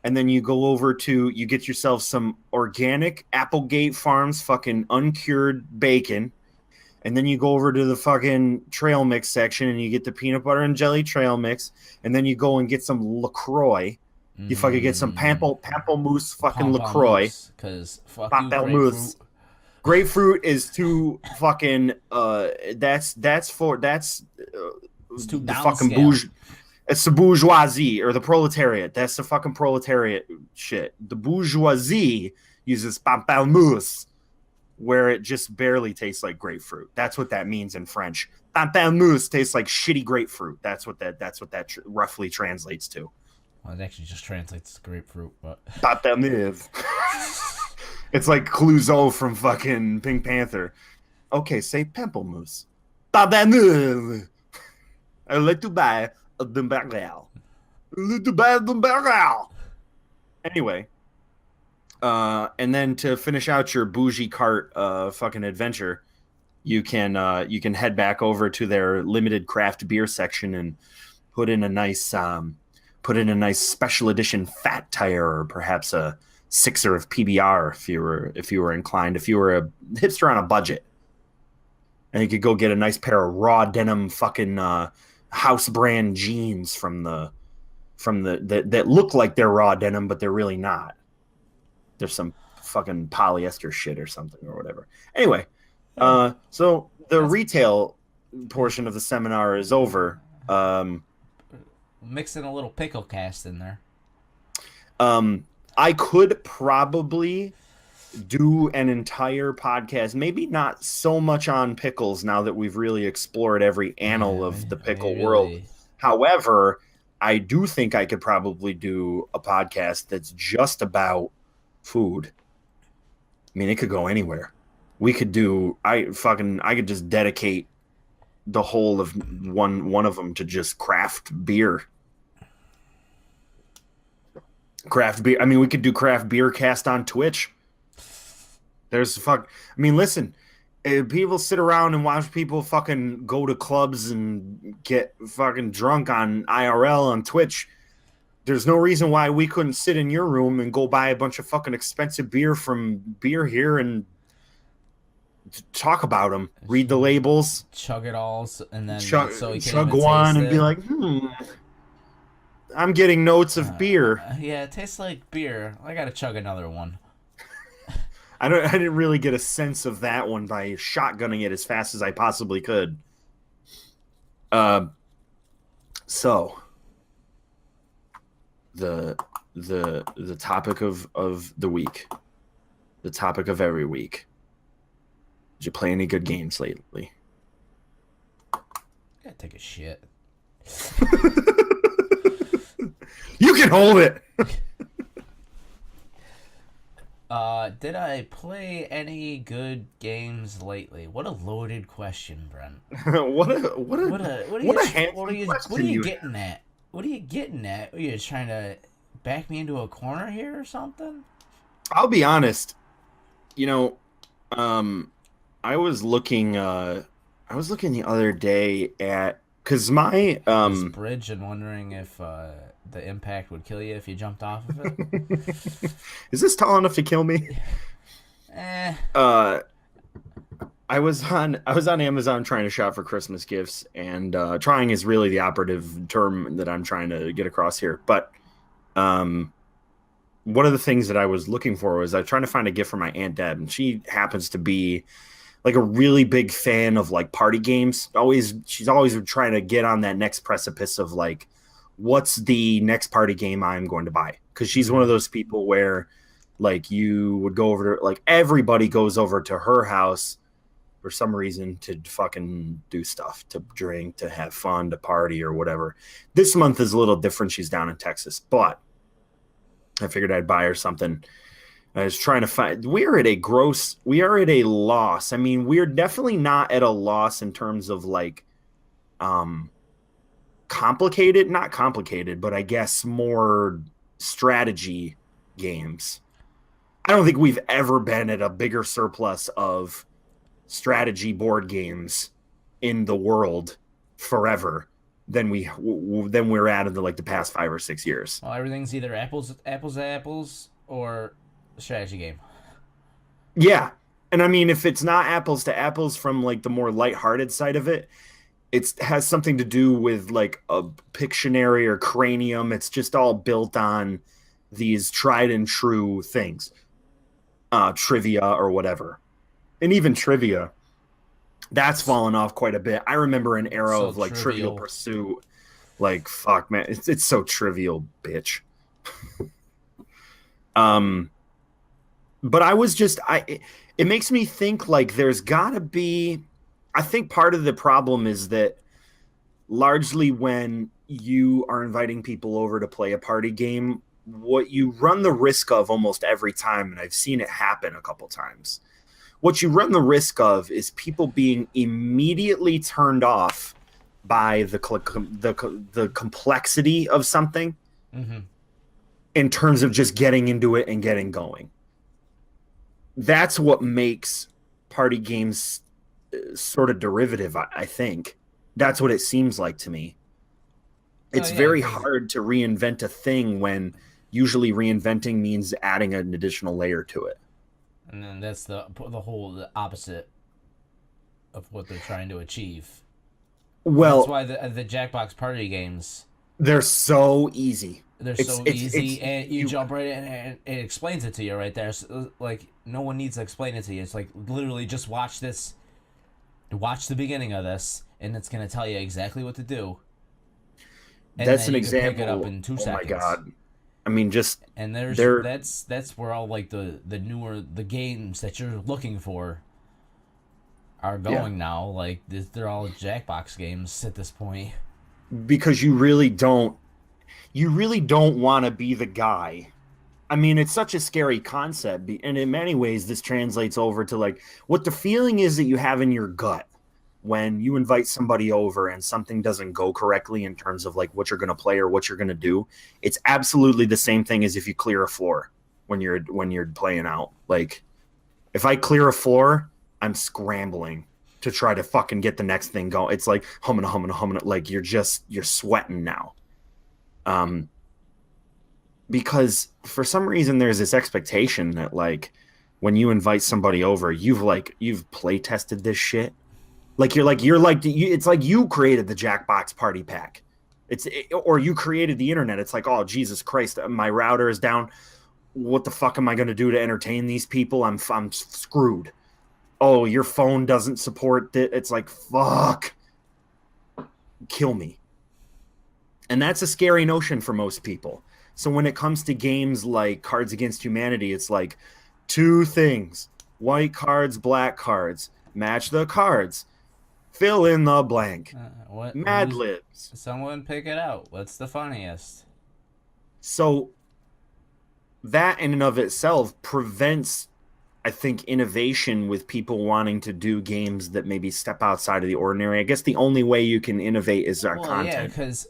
and then you go over to, you get yourself some organic Applegate Farms fucking uncured bacon, and then you go over to the fucking trail mix section and you get the peanut butter and jelly trail mix, and then you go and get some LaCroix. You fucking get some pamplemousse fucking LaCroix.
Because fuck
Pamplemousse. Grapefruit is too fucking that's the fucking bougie. It's the bourgeoisie or the proletariat. That's the fucking proletariat shit. The bourgeoisie uses pamplemousse, where it just barely tastes like grapefruit. That's what that means in French. Pamplemousse tastes like shitty grapefruit. That's what that roughly translates to.
Well, it actually just translates to grapefruit, but
pamplemousse. It's like Clouseau from fucking Pink Panther. Okay, say pamplemousse. Pamplemousse. I like to buy a Dumbarel. Anyway, and then to finish out your bougie cart fucking adventure, you can head back over to their limited craft beer section and put in a nice special edition Fat Tire, or perhaps a sixer of PBR if you were inclined, if you were a hipster on a budget. And you could go get a nice pair of raw denim fucking house brand jeans from the that look like they're raw denim, but they're really not. There's some fucking polyester shit or something or whatever. Anyway, so the retail portion of the seminar is over.
Mixing a little pickle cast in there.
I could probably do an entire podcast, maybe not so much on pickles now that we've really explored every annal of the pickle world. However, I do think I could probably do a podcast that's just about food. I mean, it could go anywhere. We could do, I could just dedicate the whole of one of them to just craft beer. Craft beer. I mean, we could do craft beer cast on Twitch. Listen, people sit around and watch people fucking go to clubs and get fucking drunk on IRL on Twitch. There's no reason why we couldn't sit in your room and go buy a bunch of fucking expensive beer from Beer Here and talk about them, read the labels,
chug it all, and then
chug one and be like, I'm getting notes of beer.
Yeah, it tastes like beer. I gotta chug another one.
I didn't really get a sense of that one by shotgunning it as fast as I possibly could. So the topic of the week, the topic of every week. Did you play any good games lately?
Gotta take a shit.
You can hold it.
Did I play any good games lately? What a loaded question, Brent.
What are
you getting at? What are you getting at? Are you trying to back me into a corner here or something?
I'll be honest. I was looking the other day at, because my
this bridge, and wondering if the impact would kill you if you jumped off of it.
Is this tall enough to kill me? I was on Amazon trying to shop for Christmas gifts, and trying is really the operative term that I'm trying to get across here. But one of the things that I was looking for was I was trying to find a gift for my Aunt Deb, and she happens to be like a really big fan of like party games. She's always trying to get on that next precipice of like, what's the next party game I'm going to buy? Because she's one of those people where like you would go over to like everybody goes over to her house for some reason to fucking do stuff, to drink, to have fun, to party or whatever. This month is a little different. She's down in Texas, but I figured I'd buy her something. I was trying to find. We are at a loss. I mean, we're definitely not at a loss in terms of like, complicated, not complicated, but I guess more strategy games. I don't think we've ever been at a bigger surplus of strategy board games in the world forever than we're at in the past 5 or 6 years.
Well, everything's either apples to apples or a strategy game.
Yeah. And I mean, if it's not apples to apples from like the more lighthearted side of it, it has something to do with like a Pictionary or Cranium. It's just all built on these tried and true things, trivia or whatever. And even trivia, that's fallen off quite a bit. I remember an era of like Trivial Pursuit. Like, fuck, man, it's so trivial, bitch. But I was just, it makes me think like there's gotta be, I think part of the problem is that largely when you are inviting people over to play a party game, what you run the risk of almost every time, and I've seen it happen a couple times, what you run the risk of is people being immediately turned off by the complexity of something in terms of just getting into it and getting going. That's what makes party games sort of derivative, I think. That's what it seems like to me. It's very hard to reinvent a thing when usually reinventing means adding an additional layer to it.
And then that's the opposite of what they're trying to achieve.
Well,
that's why the Jackbox party games,
they're so easy.
They're so easy, and you jump right in, and it explains it to you right there. So, like, no one needs to explain it to you. It's like literally just watch this, watch the beginning of this, and it's gonna tell you exactly what to do.
And that's an example.
Pick it up in 2 seconds.
Oh my god! I mean, just
and that's where all like the newer the games that you're looking for are going now. Like they're all Jackbox games at this point.
Because you really don't want to be the guy. I mean, it's such a scary concept, and in many ways, this translates over to like what the feeling is that you have in your gut when you invite somebody over and something doesn't go correctly in terms of like what you're going to play or what you're going to do. It's absolutely the same thing as if you clear a floor when you're playing out. Like if I clear a floor, I'm scrambling to try to fucking get the next thing going. It's like humming, like you're sweating now. Because for some reason there's this expectation that like when you invite somebody over, you've play tested this shit. It's like you created the Jackbox party pack. Or you created the internet. It's like, oh Jesus Christ, my router is down. What the fuck am I going to do to entertain these people? I'm screwed. Oh, your phone doesn't support it. It's like, fuck, kill me. And that's a scary notion for most people. So when it comes to games like Cards Against Humanity, it's like 2 things: white cards, black cards, match the cards, fill in the blank. Mad Libs.
Someone pick it out. What's the funniest?
So that in and of itself prevents, I think, innovation with people wanting to do games that maybe step outside of the ordinary. I guess the only way you can innovate is our content.
Yeah, because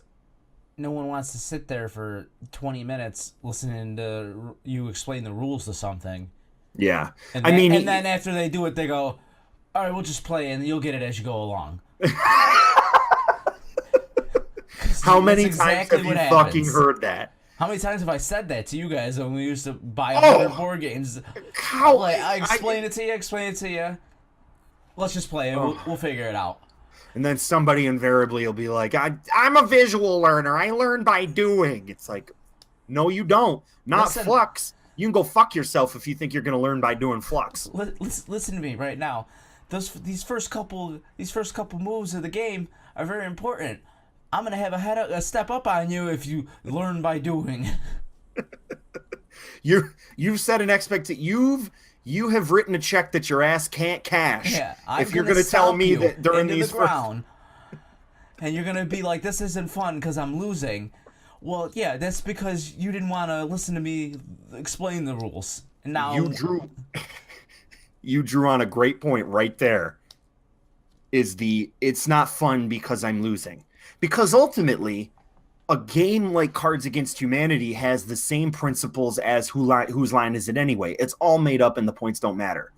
no one wants to sit there for 20 minutes listening to you explain the rules to something.
Yeah.
And then after they do it, they go, all right, we'll just play and you'll get it as you go along.
How many times have you fucking heard that?
How many times have I said that to you guys when we used to buy 100 board games? I explain it to you. Let's just play it. We'll figure it out.
And then somebody invariably will be like, I'm a visual learner. I learn by doing. It's like, no, you don't. Flux. You can go fuck yourself if you think you're going to learn by doing Flux.
Listen to me right now. these first couple moves of the game are very important. I'm gonna have a step up on you if you learn by doing.
You've set an expectation. You have written a check that your ass can't cash.
Yeah, I'm
if you're
gonna
going to tell
stomp
me
you
that during
into
these
the ground, and you're gonna be like, "This isn't fun because I'm losing." Well, yeah, that's because you didn't want to listen to me explain the rules. And now
you drew on a great point right there. It's not fun because I'm losing. Because ultimately, a game like Cards Against Humanity has the same principles as Whose Line Is It Anyway? It's all made up and the points don't matter.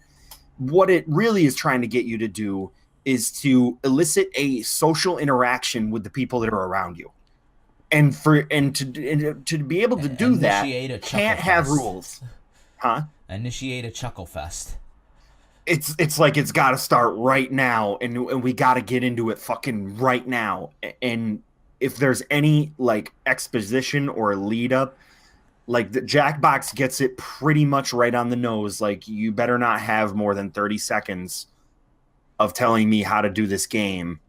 What it really is trying to get you to do is to elicit a social interaction with the people that are around you. And to be able to do that, can't have rules. Huh?
Initiate a chuckle fest.
It's like it's got to start right now, and we got to get into it fucking right now. And if there's any like exposition or lead up, like the Jackbox gets it pretty much right on the nose. Like, you better not have more than 30 seconds of telling me how to do this game.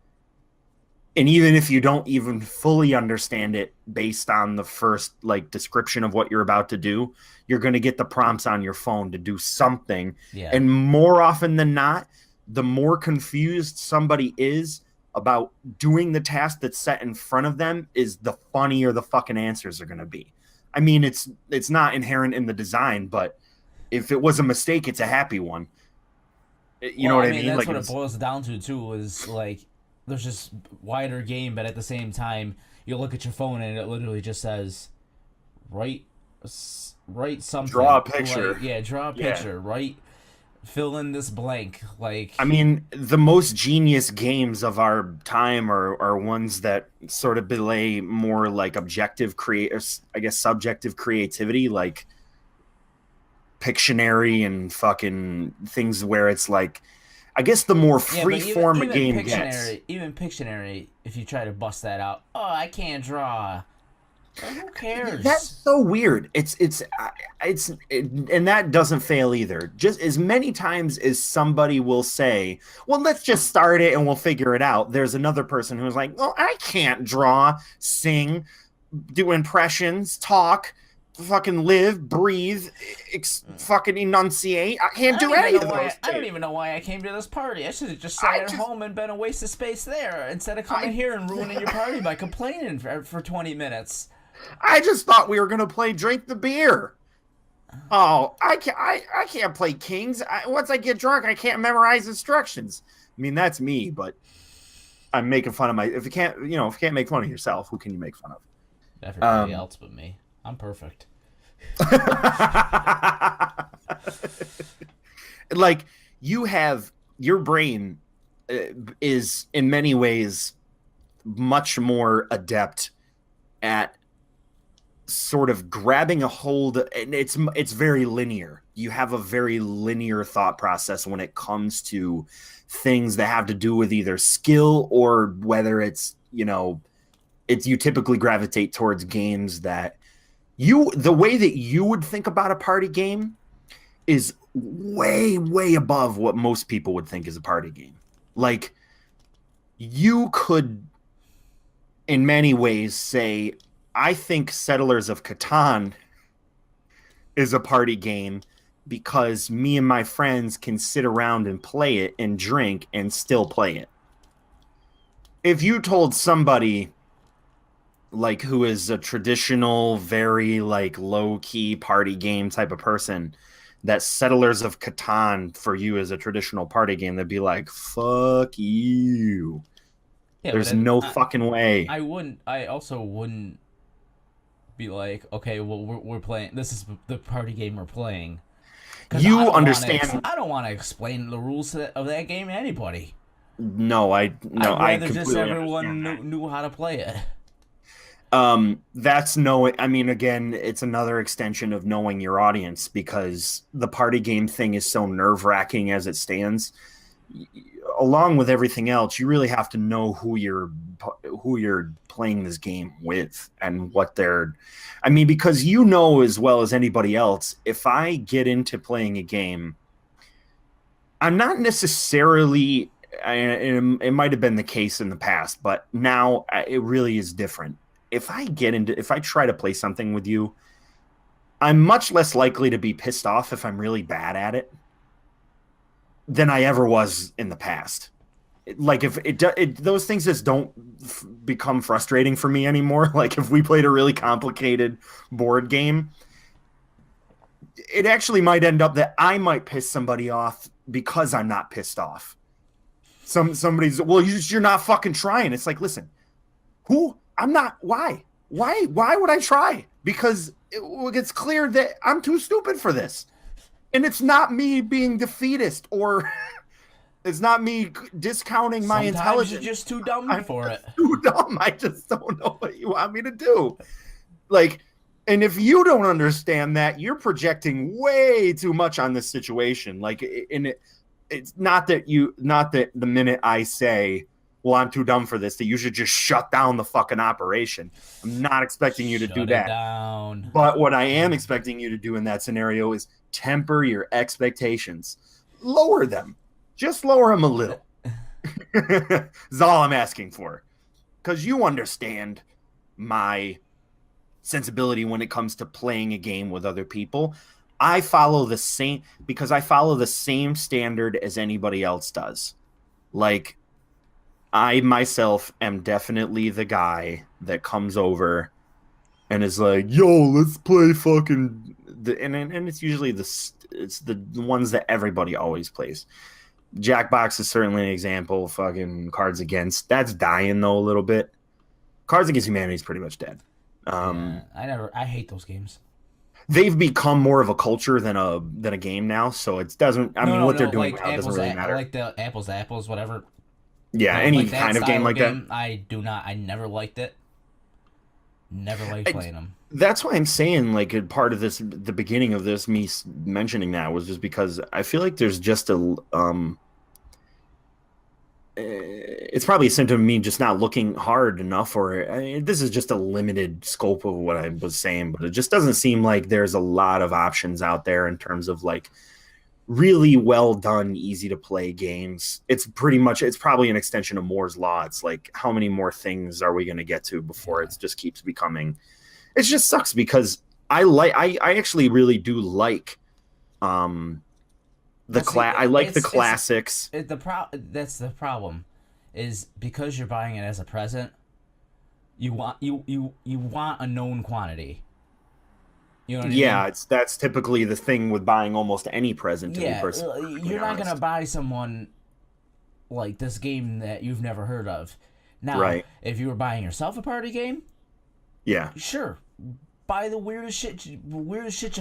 And even if you don't even fully understand it based on the first like description of what you're about to do, you're going to get the prompts on your phone to do something.
Yeah.
And more often than not, the more confused somebody is about doing the task that's set in front of them, is the funnier the fucking answers are going to be. I mean, it's not inherent in the design, but if it was a mistake, it's a happy one. You know what I mean?
That's
like,
what it boils down to too. Is like, there's just wider game, but at the same time, you look at your phone and it literally just says, write something.
Draw a picture.
Like, draw a picture. Write, fill in this blank. Like,
I mean, the most genius games of our time are ones that sort of belay more like subjective creativity, like Pictionary and fucking things where it's like, I guess the more free form a game gets.
Even Pictionary, if you try to bust that out, I can't draw. Well, who cares?
That's so weird. And that doesn't fail either. Just as many times as somebody will say, "Well, let's just start it and we'll figure it out," there's another person who's like, "Well, I can't draw, sing, do impressions, talk, fucking live, breathe, fucking enunciate. I can't do any of those.
I don't even know why I came to this party. I should have just sat at home and been a waste of space there instead of coming here and ruining your party by complaining for 20 minutes.
I just thought we were gonna play Drink the Beer. Oh, I can't play Kings. Once I get drunk, I can't memorize instructions. I mean, that's me, but I'm making fun of if you can't make fun of yourself, who can you make fun of?
Everybody else but me. I'm perfect.
Like, your brain is in many ways much more adept at sort of grabbing a hold, and it's very linear. You have a very linear thought process when it comes to things that have to do with either skill or whether it's you typically gravitate towards games that the way that you would think about a party game is way, way above what most people would think is a party game. Like, you could, in many ways, say, I think Settlers of Catan is a party game because me and my friends can sit around and play it and drink and still play it. If you told somebody like who is a traditional, very like low-key party game type of person that Settlers of Catan for you is a traditional party game, they'd be like, fuck you. Yeah, there's no fucking way.
I also wouldn't be like, okay, well, we're playing, this is the party game we're playing.
You understand.
I don't want to explain the rules of that game to anybody.
No, I'd rather
just everyone knew how to play it.
That's I mean, again, it's another extension of knowing your audience, because the party game thing is so nerve-wracking as it stands. Along with everything else, you really have to know who you're playing this game with and what because as well as anybody else, if I get into playing a game I'm not necessarily. It might have been the case in the past, but now it really is different. If I try to play something with you, I'm much less likely to be pissed off if I'm really bad at it than I ever was in the past. Like if those things just don't become frustrating for me anymore. Like if we played a really complicated board game, it actually might end up that I might piss somebody off because I'm not pissed off. Somebody's, well, you're not fucking trying. It's like, listen, I'm not. Why would I try? Because it's clear that I'm too stupid for this, and it's not me being defeatist or it's not me discounting my intelligence.
You're just too dumb for it.
Too dumb. I just don't know what you want me to do. Like, and if you don't understand that, you're projecting way too much on this situation. Like, it's not that the minute I say, well, I'm too dumb for this, that you should just shut down the fucking operation. I'm not expecting you to do that.
Down.
But what I am expecting you to do in that scenario is temper your expectations. Lower them. Just lower them a little. Is all I'm asking for. Because you understand my sensibility when it comes to playing a game with other people. I follow the same standard as anybody else does. Like, I myself am definitely the guy that comes over and is like, yo, let's play fucking and it's usually the ones that everybody always plays. Jackbox is certainly an example. Fucking Cards Against, that's dying though a little bit. Cards Against Humanity is pretty much dead.
I hate those games.
They've become more of a culture than a game now, so it doesn't. What they're doing
like
now doesn't really matter.
Like the apples, whatever.
Yeah, any like kind of game like that.
I never liked it. Never liked playing them.
That's why I'm saying, like, a part of this, the beginning of this, me mentioning that was just because I feel like there's just it's probably a symptom of me just not looking hard enough, or this is just a limited scope of what I was saying, but it just doesn't seem like there's a lot of options out there in terms of like really well done, easy to play games. It's probably an extension of Moore's Law. It's like, how many more things are we going to get to before it just keeps becoming, it just sucks because I actually really do like, I like the classics.
That's the problem, is because you're buying it as a present, you want a known quantity. You know what I mean?
That's typically the thing with buying almost any present.
You're not gonna buy someone like this game that you've never heard of. Now,
right.
If you were buying yourself a party game,
yeah,
sure. Buy the weirdest shit you found.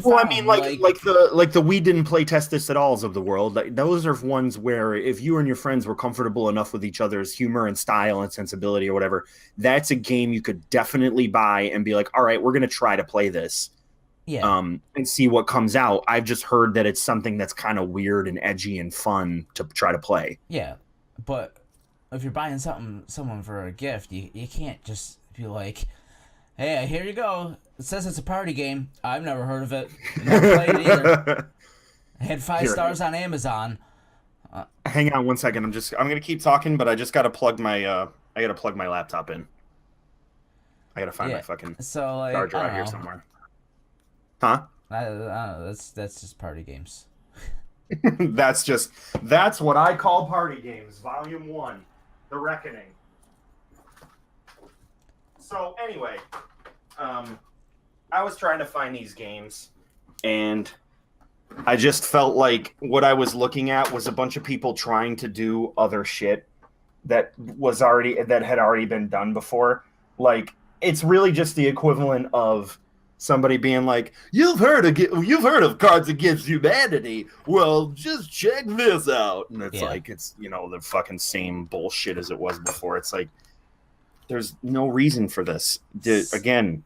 Well, I mean, like the we didn't play test this at alls of the world. Like, those are ones where if you and your friends were comfortable enough with each other's humor and style and sensibility or whatever, that's a game you could definitely buy and be like, all right, we're gonna try to play this, and see what comes out. I've just heard that it's something that's kind of weird and edgy and fun to try to play.
Yeah, but if you're buying someone for a gift, you can't just be like, hey, here you go. It says it's a party game. I've never heard of it. Never played it either. I had 5 stars on Amazon.
Hang on one second. I'm gonna keep talking, but I just gotta plug my laptop in. I gotta find my fucking charger out here somewhere. Huh?
I don't know. That's just party games.
That's what I call party games. Volume 1, The Reckoning. So anyway, I was trying to find these games, and I just felt like what I was looking at was a bunch of people trying to do other shit that had already been done before. Like, it's really just the equivalent of somebody being like, you've heard of Cards Against Humanity. Well, just check this out. And it's like, it's, the fucking same bullshit as it was before. It's like, there's no reason for this. Again,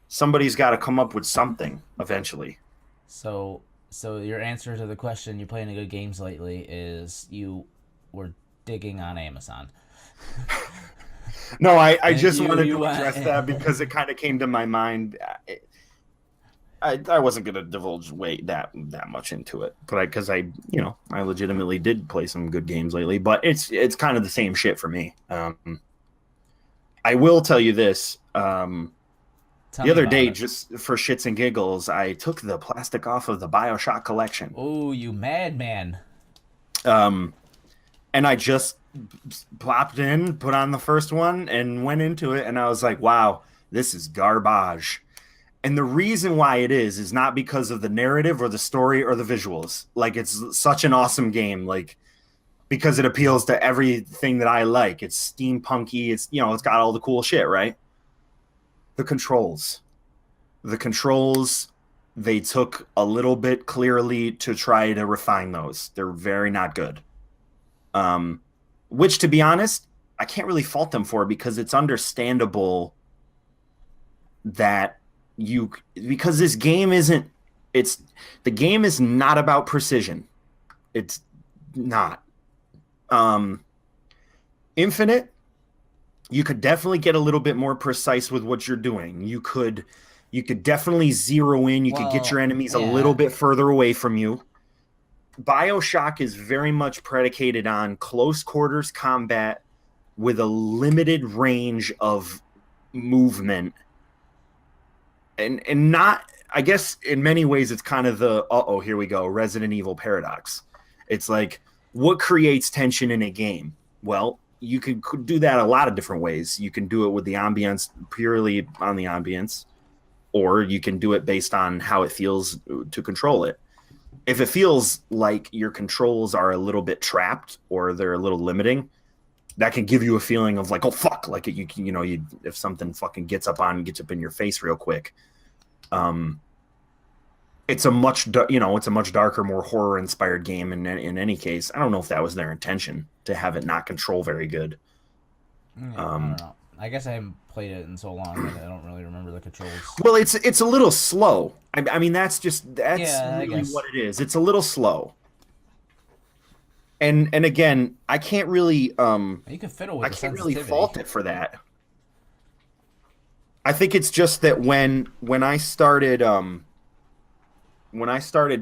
somebody's got to come up with something eventually.
So your answer to the question, you play any good games lately, is you were digging on Amazon.
No, I just wanted to address that because it kind of came to my mind. I wasn't gonna divulge that much into it, but because I legitimately did play some good games lately, but it's kind of the same shit for me. I will tell you this.
Tell
The
me
other
about
day,
it.
just for shits and giggles, I took the plastic off of the BioShock collection.
Oh, you madman.
Um, and I just plopped in, put on the first one, and went into it, and I was like, wow, this is garbage. And the reason why it is not because of the narrative or the story or the visuals. Like, it's such an awesome game. Like, because it appeals to everything that I like. It's steampunky. It's got all the cool shit, right? The controls. The controls, they took a little bit clearly to try to refine those. They're very not good. Which, to be honest, I can't really fault them for because it's understandable that because this game isn't the game is not about precision. It's not. Infinite, you could definitely get a little bit more precise with what you're doing. You could definitely zero in. You could get your
Well,
enemies a little
yeah.
bit further away from you. BioShock is very much predicated on close quarters combat with a limited range of movement. And not, I guess in many ways it's kind of the here we go, Resident Evil paradox. It's like, what creates tension in a game? Well, you could do that a lot of different ways. You can do it with the ambience, purely on the ambience, or you can do it based on how it feels to control it. If it feels like your controls are a little bit trapped or they're a little limiting, that can give you a feeling of like, oh fuck, like if something fucking gets up in your face real quick. It's a much darker, more horror inspired game. In any case, I don't know if that was their intention to have it not control very good.
Yeah, I don't know. I guess I haven't played it in so long that I don't really remember the controls.
Well, it's a little slow. I mean, that's
Yeah, I
really
guess.
what it is. It's a little slow. And again, I can't really
You can fiddle with the sensitivity.
fault it for that. I think it's just that when I started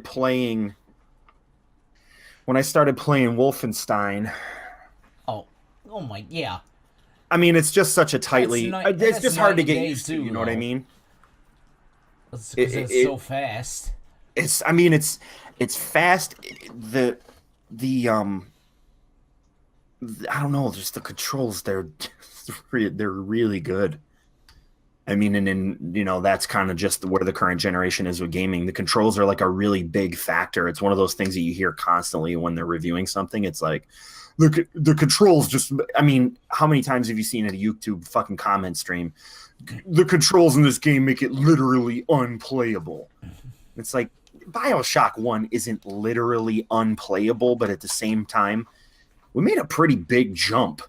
playing Wolfenstein,
Oh my, yeah.
I mean, it's just such a tightly.
That's
It's just hard to
night and
get
day
used to.
too,
You know what I
though.
mean?
Because it's so fast.
I mean, it's fast. The I don't know, just the controls. They're really good. I mean, and that's kind of just where the current generation is with gaming. The controls are like a really big factor. It's one of those things that you hear constantly when they're reviewing something. It's like the controls just. I mean, how many times have you seen a YouTube fucking comment stream? The controls in this game make it literally unplayable. It's like BioShock 1 isn't literally unplayable, but at the same time, we made a pretty big jump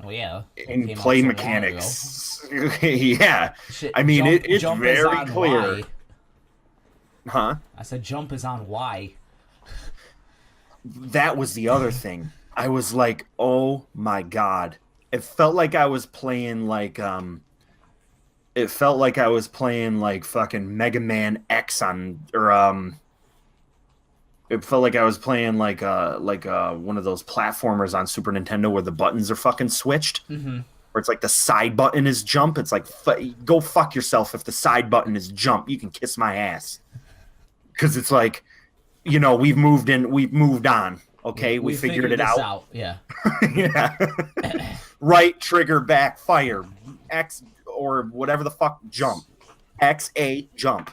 Oh yeah.
in play mechanics. Yeah.
Shit,
I mean, it's
jump is
very
on
clear.
Y.
Huh?
I said jump is on Y.
That was the other thing. I was like, oh my God. It felt like I was playing like fucking Mega Man X it felt like I was playing like one of those platformers on Super Nintendo where the buttons are fucking switched.
Mm-hmm.
Where it's like the side button is jump. It's like, go fuck yourself. If the side button is jump, you can kiss my ass. Because it's like, we've moved on. Okay, we figured it out.
Yeah.
Yeah. Right trigger, back, fire, X or whatever the fuck, jump. XA, jump.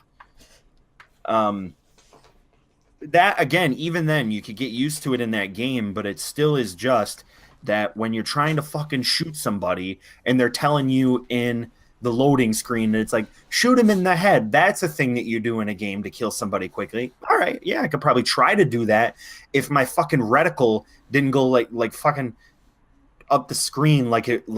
That, again, even then, you could get used to it in that game, but it still is just that when you're trying to fucking shoot somebody and they're telling you in the loading screen that it's like, shoot him in the head. That's a thing that you do in a game to kill somebody quickly. All right, yeah, I could probably try to do that if my fucking reticle didn't go like fucking up the screen like it was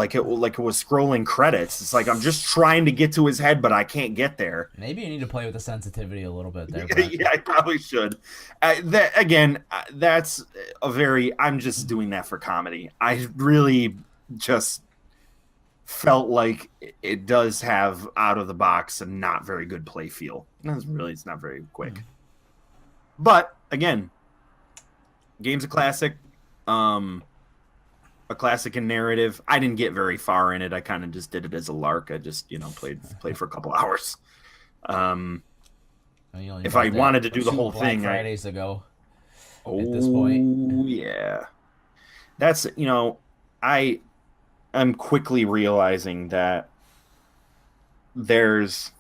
scrolling credits. It's like I'm just trying to get to his head, but I can't get there.
Maybe you need to play with the sensitivity a little bit there.
Yeah, I probably should. That's I'm just doing that for comedy. I really just felt like it does have out of the box a not very good play feel. It's not very quick. But again, game's a classic. A classic in narrative. I didn't get very far in it. I kind of just did it as a lark. I just, played for a couple hours. If I wanted to do the whole thing,
Fridays ago. At this point.
Oh yeah, that's I'm quickly realizing that there's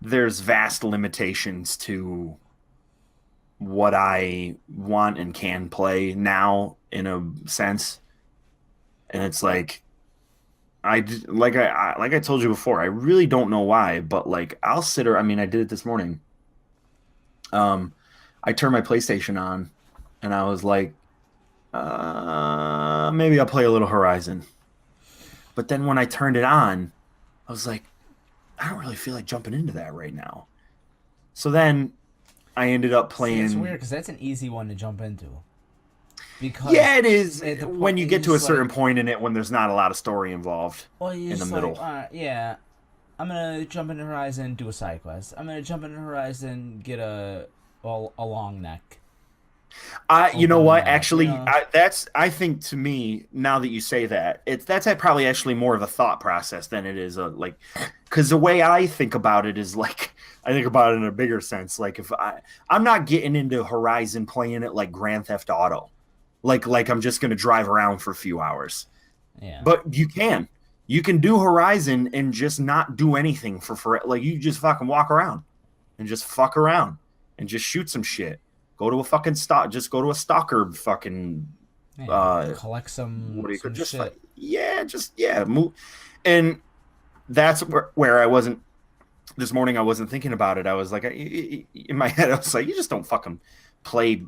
vast limitations to what I want and can play now in a sense. And it's like I told you before, I really don't know why, but like I'll sit I did it this morning. I turned my PlayStation on and I was like, maybe I'll play a little Horizon. But then when I turned it on, I was like, I don't really feel like jumping into that right now. So then I ended up playing.
It's weird because that's an easy one to jump into. Because
yeah, it is. When you get to a certain point in it, when there's not a lot of story involved in the middle.
Yeah, I'm gonna jump into Horizon, do a side quest. I'm gonna jump into Horizon, get a long neck.
You know what? Actually, I think to me, now that you say that, that's probably actually more of a thought process than it is because the way I think about it is like I think about it in a bigger sense. Like if I'm not getting into Horizon playing it like Grand Theft Auto. Like I'm just gonna drive around for a few hours.
Yeah.
But you can do Horizon and just not do anything for like you just fucking walk around and just fuck around and just shoot some shit. Go to a fucking just go to a stalker fucking
collect some
just
shit.
Move. And that's where I wasn't this morning. I wasn't thinking about it. I was like in my head I was like, you just don't fucking play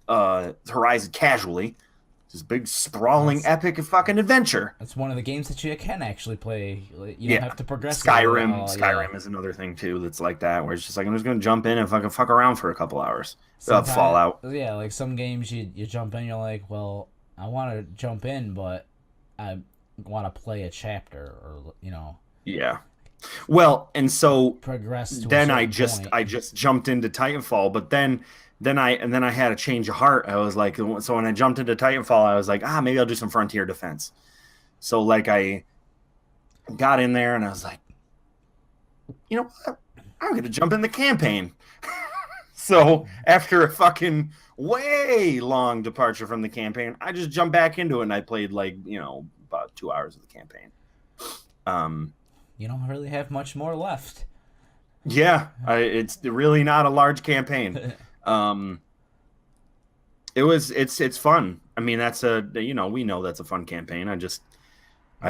Horizon casually. This big sprawling epic fucking adventure.
That's one of the games that you can actually play. You don't have to progress.
Skyrim is another thing too that's like that, where it's just like I'm just gonna jump in and fuck around for a couple hours. Fallout.
Yeah, like some games you jump in, you're like, well, I want to jump in, but I want to play a chapter or
Yeah. Well, and so
progress.
Then I just jumped into Titanfall, but then I had a change of heart. I was like, so when I jumped into Titanfall, I was like, maybe I'll do some Frontier Defense. So like I got in there and I was like, you know what? I'm going to jump in the campaign. So after a fucking way long departure from the campaign, I just jumped back into it and I played about 2 hours of the campaign.
You don't really have much more left.
Yeah, it's really not a large campaign. It's fun. I mean, that's we know that's a fun campaign. I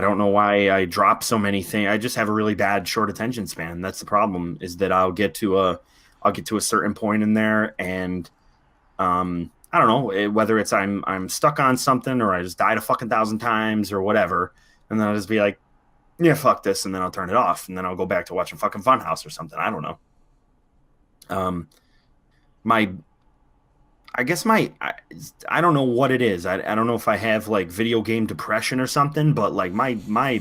don't know why I drop so many things. I just have a really bad short attention span. That's the problem, is that I'll get to a certain point in there and I don't know whether it's I'm stuck on something or I just died a fucking 1,000 times or whatever, and then I'll just be like, yeah, fuck this, and then I'll turn it off, and then I'll go back to watching fucking Funhouse or something. I don't know. I don't know what it is. I don't know if I have like video game depression or something, but like my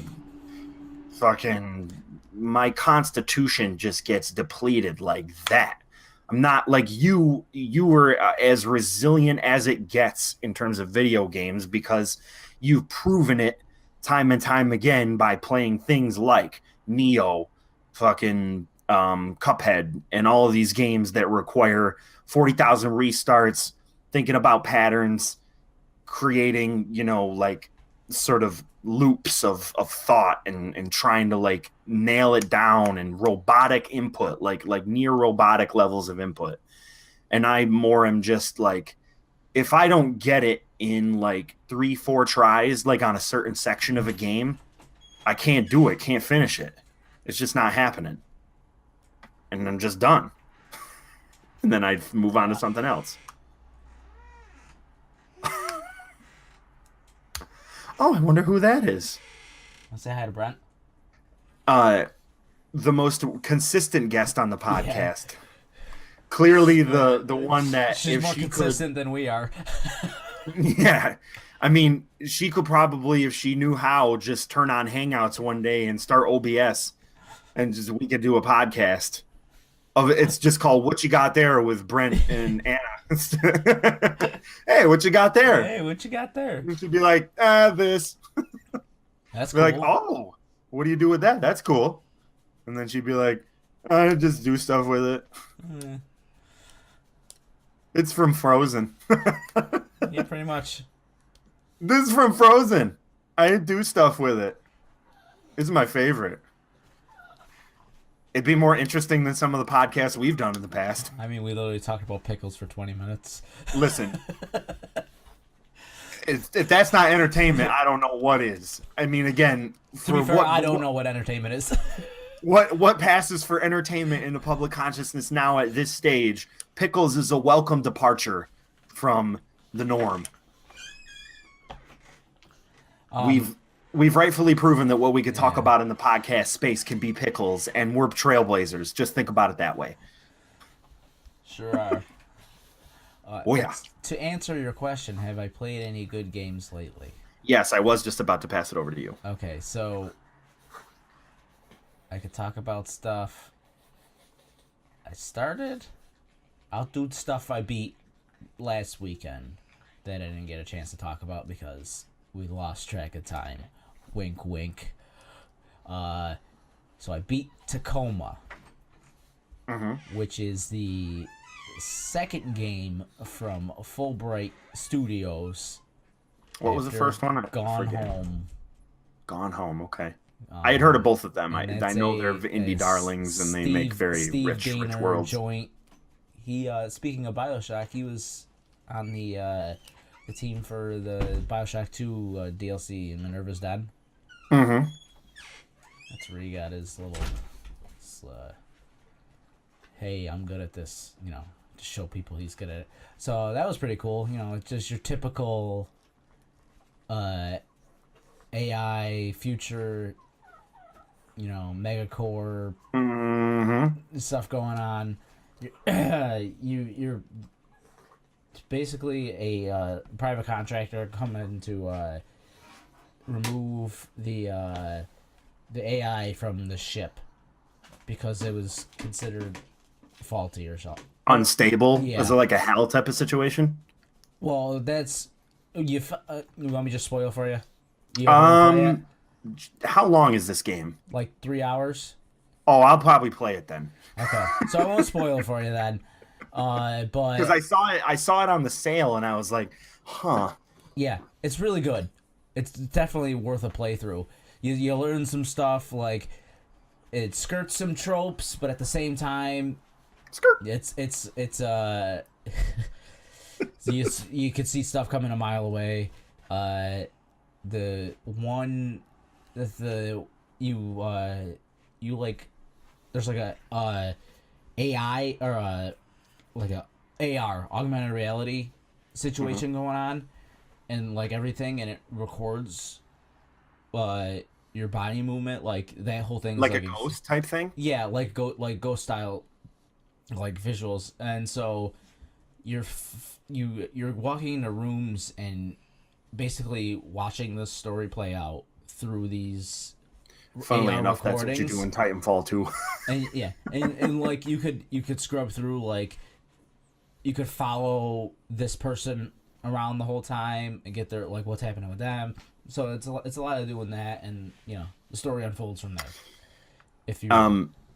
constitution just gets depleted like that. I'm not like you were as resilient as it gets in terms of video games because you've proven it time and time again by playing things like Neo, fucking Cuphead, and all of these games that require 40,000 restarts, thinking about patterns, creating, like sort of loops of thought and trying to like nail it down, and robotic input, like near robotic levels of input. And I more am just like, if I don't get it in like 3-4 tries, like on a certain section of a game, I can't do it, can't finish it. It's just not happening. And I'm just done. And then I move on to something else. Oh, I wonder who that is.
I'll say hi to Brent.
The most consistent guest on the podcast. Yeah. Clearly the one that
she's more consistent than we are.
Yeah. I mean, she could probably, if she knew how, just turn on Hangouts one day and start OBS, and just we could do a podcast of it. It's just called "What You Got There" with Brent and Anna. Hey, what you got there?
Hey, what you got there?
And she'd be like, this.
That's
Be
cool.
like, oh, what do you do with that? That's cool. And then she'd be like, I just do stuff with it. It's from Frozen.
Yeah, pretty much.
This is from Frozen. I do stuff with it. It's my favorite. It'd be more interesting than some of the podcasts we've done in the past.
I mean, we literally talked about pickles for 20 minutes.
Listen, if that's not entertainment, I don't know what is. I mean, again,
To be fair, I don't know what entertainment is.
What passes for entertainment in the public consciousness now at this stage? Pickles is a welcome departure from the norm. We've rightfully proven that what we could talk about in the podcast space can be pickles, and we're trailblazers. Just think about it that way.
Sure are.
Oh yeah.
To answer your question, have I played any good games lately?
Yes, I was just about to pass it over to you.
Okay, so I could talk about stuff. I started outdoing stuff I beat last weekend that I didn't get a chance to talk about because we lost track of time. Wink, wink. So I beat Tacoma, which is the second game from Fulbright Studios.
What was the first one?
Gone Home.
Gone Home, okay. I had heard of both of them. I know they're indie darlings, and they make very rich worlds.
Joint. He, speaking of BioShock, he was on the team for the BioShock 2 DLC in Minerva's Dead.
Mm-hmm.
That's where he got his little, hey, I'm good at this, to show people he's good at it. So that was pretty cool. It's just your typical AI future, megacore stuff going on. You're basically a private contractor coming to remove the AI from the ship because it was considered faulty or something.
Unstable?
Yeah.
Is it like a HAL type of situation?
Well, that's you want me to just spoil for you? You ever play it?
How long is this game?
Like 3 hours.
Oh, I'll probably play it then.
Okay, so I won't spoil it for you then. But
because I saw it on the sale and I was like, huh.
Yeah, it's really good. It's definitely worth a playthrough. You learn some stuff, like it skirts some tropes, but at the same time, it's you can see stuff coming a mile away. There's like a AI or like a AR, augmented reality situation going on, and like everything, and it records your body movement, like that whole thing is
like a ghost type thing.
Yeah, like ghost style, like visuals, and so you're walking into rooms and basically watching this story play out through these.
Funnily
AR
enough,
recordings.
that's what you do in Titanfall 2.
And yeah, and like you could scrub through, like you could follow this person around the whole time and get their, like, what's happening with them. So it's a lot of doing that, and the story unfolds from there. If you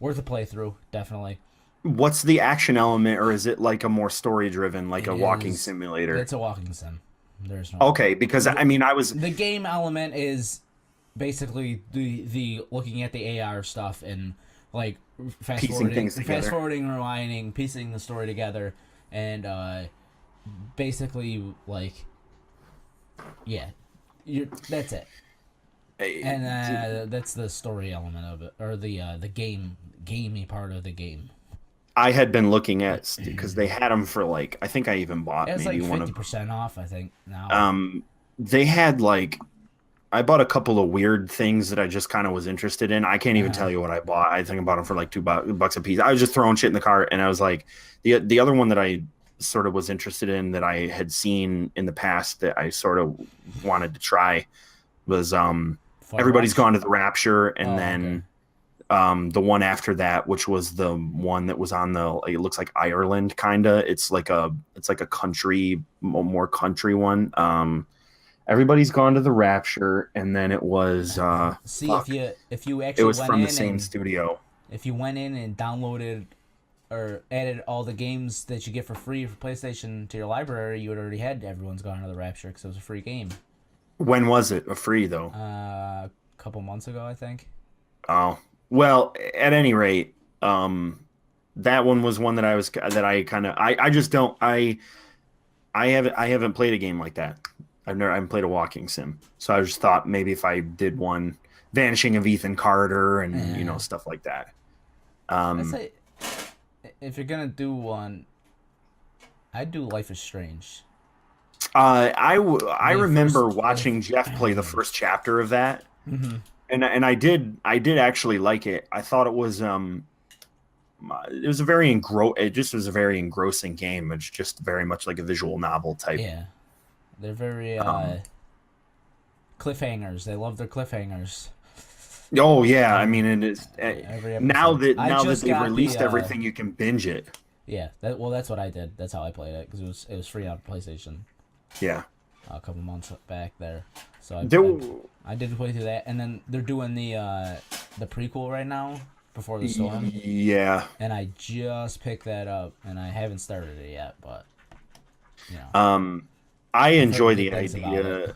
worth a playthrough, definitely.
What's the action element, or is it like a more story driven, like a walking simulator?
It's a walking sim. There's no.
Okay, because I mean,
the game element is basically the looking at the AR stuff and like fast forwarding, rewinding, piecing the story together, and basically like that's it. And that's the story element of it, or the gamey part of the game.
I had been looking at, because they had them for like, I think I even bought maybe
like
one of
50% off, I think now.
They had like, I bought a couple of weird things that I just kind of was interested in. I can't even tell you what I bought. I think I bought them for like $2 a piece. I was just throwing shit in the cart, and I was like, the other one that I sort of was interested in that I had seen in the past that I sort of wanted to try was Everybody's
Firewatch?
Gone to the Rapture, and
Oh, okay.
then the one after that, which was the one that was on the, it looks like Ireland kind of. It's like a country, more country one. Everybody's Gone to the Rapture, and then it was
See,
fuck.
if you
It
actually
was
went
from the
in
same
and
studio.
if you went in and downloaded or added all the games that you get for free for PlayStation to your library, you would already had Everyone's Gone to the Rapture because it was a free game.
When was it? A free though?
A couple months ago, I think.
Oh, well, at any rate, that one was one that I kind of I just don't I haven't played a game like that. I haven't played a walking sim, so I just thought maybe if I did one, Vanishing of Ethan Carter and
Yeah.
stuff like that.
I
Um,
say if you're gonna do one, I'd do Life is Strange.
I
The
remember
first,
watching Jeff play the first chapter of that,
Mhm.
and I did actually like it. I thought it was a very it just was a very engrossing game. It's just very much like a visual novel type.
Yeah, they're very
Um,
cliffhangers. They love their cliffhangers.
oh yeah, I
Every
mean it is
every episode. I
now that
just
they've
got the
released everything, you can binge it.
yeah. That's what I did. That's how I played it because it was free on PlayStation
Yeah,
a couple months back there. So
there.
I did play through that, and then they're doing the prequel right now, Before the Storm,
Yeah.
and I just picked that up, and I haven't started it yet, but you know
I
I've heard
enjoy
good
the
things about it.
idea.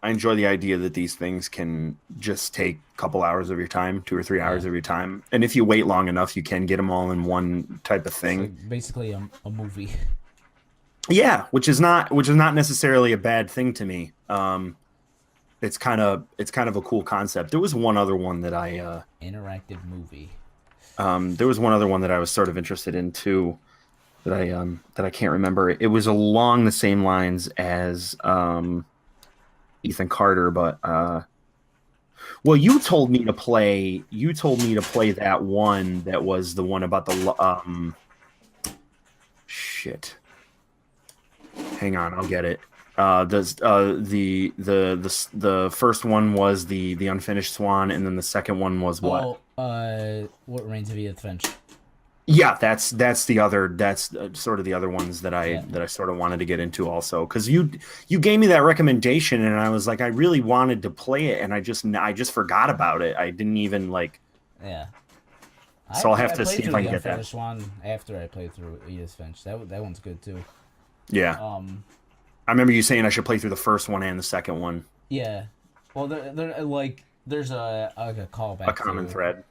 I enjoy the idea that these things can just take a couple hours of your time, 2 or 3 hours
Yeah,
of your time, and if you wait long enough, you can get them all in one type of
it's
thing.
like basically a movie.
Yeah, which is not necessarily a bad thing to me. It's kind of a cool concept. There was one other one that
Interactive movie.
there was one other one that I was sort of interested in too that I can't remember. It was along the same lines as Ethan Carter, but well, you told me to play that one that was the one about shit. Hang on, I'll get it. The first one was the unfinished swan, and then the second one was what?
Oh, what Remains of Edith Finch?
Yeah, that's the other that's sort of the other ones
Yeah,
that I sort of wanted to get into also because you gave me that recommendation and I was like I really wanted to play it and I just forgot about it. I didn't even like
yeah.
so I'll have
I
to see
played
if
through
I
the
can get that.
unfinished one after I played through Edith Finch. That one's good too.
Yeah,
Um,
I remember you saying I should play through the first one and the second one.
yeah. Well, they're like there's a
A
callback
common
to
thread.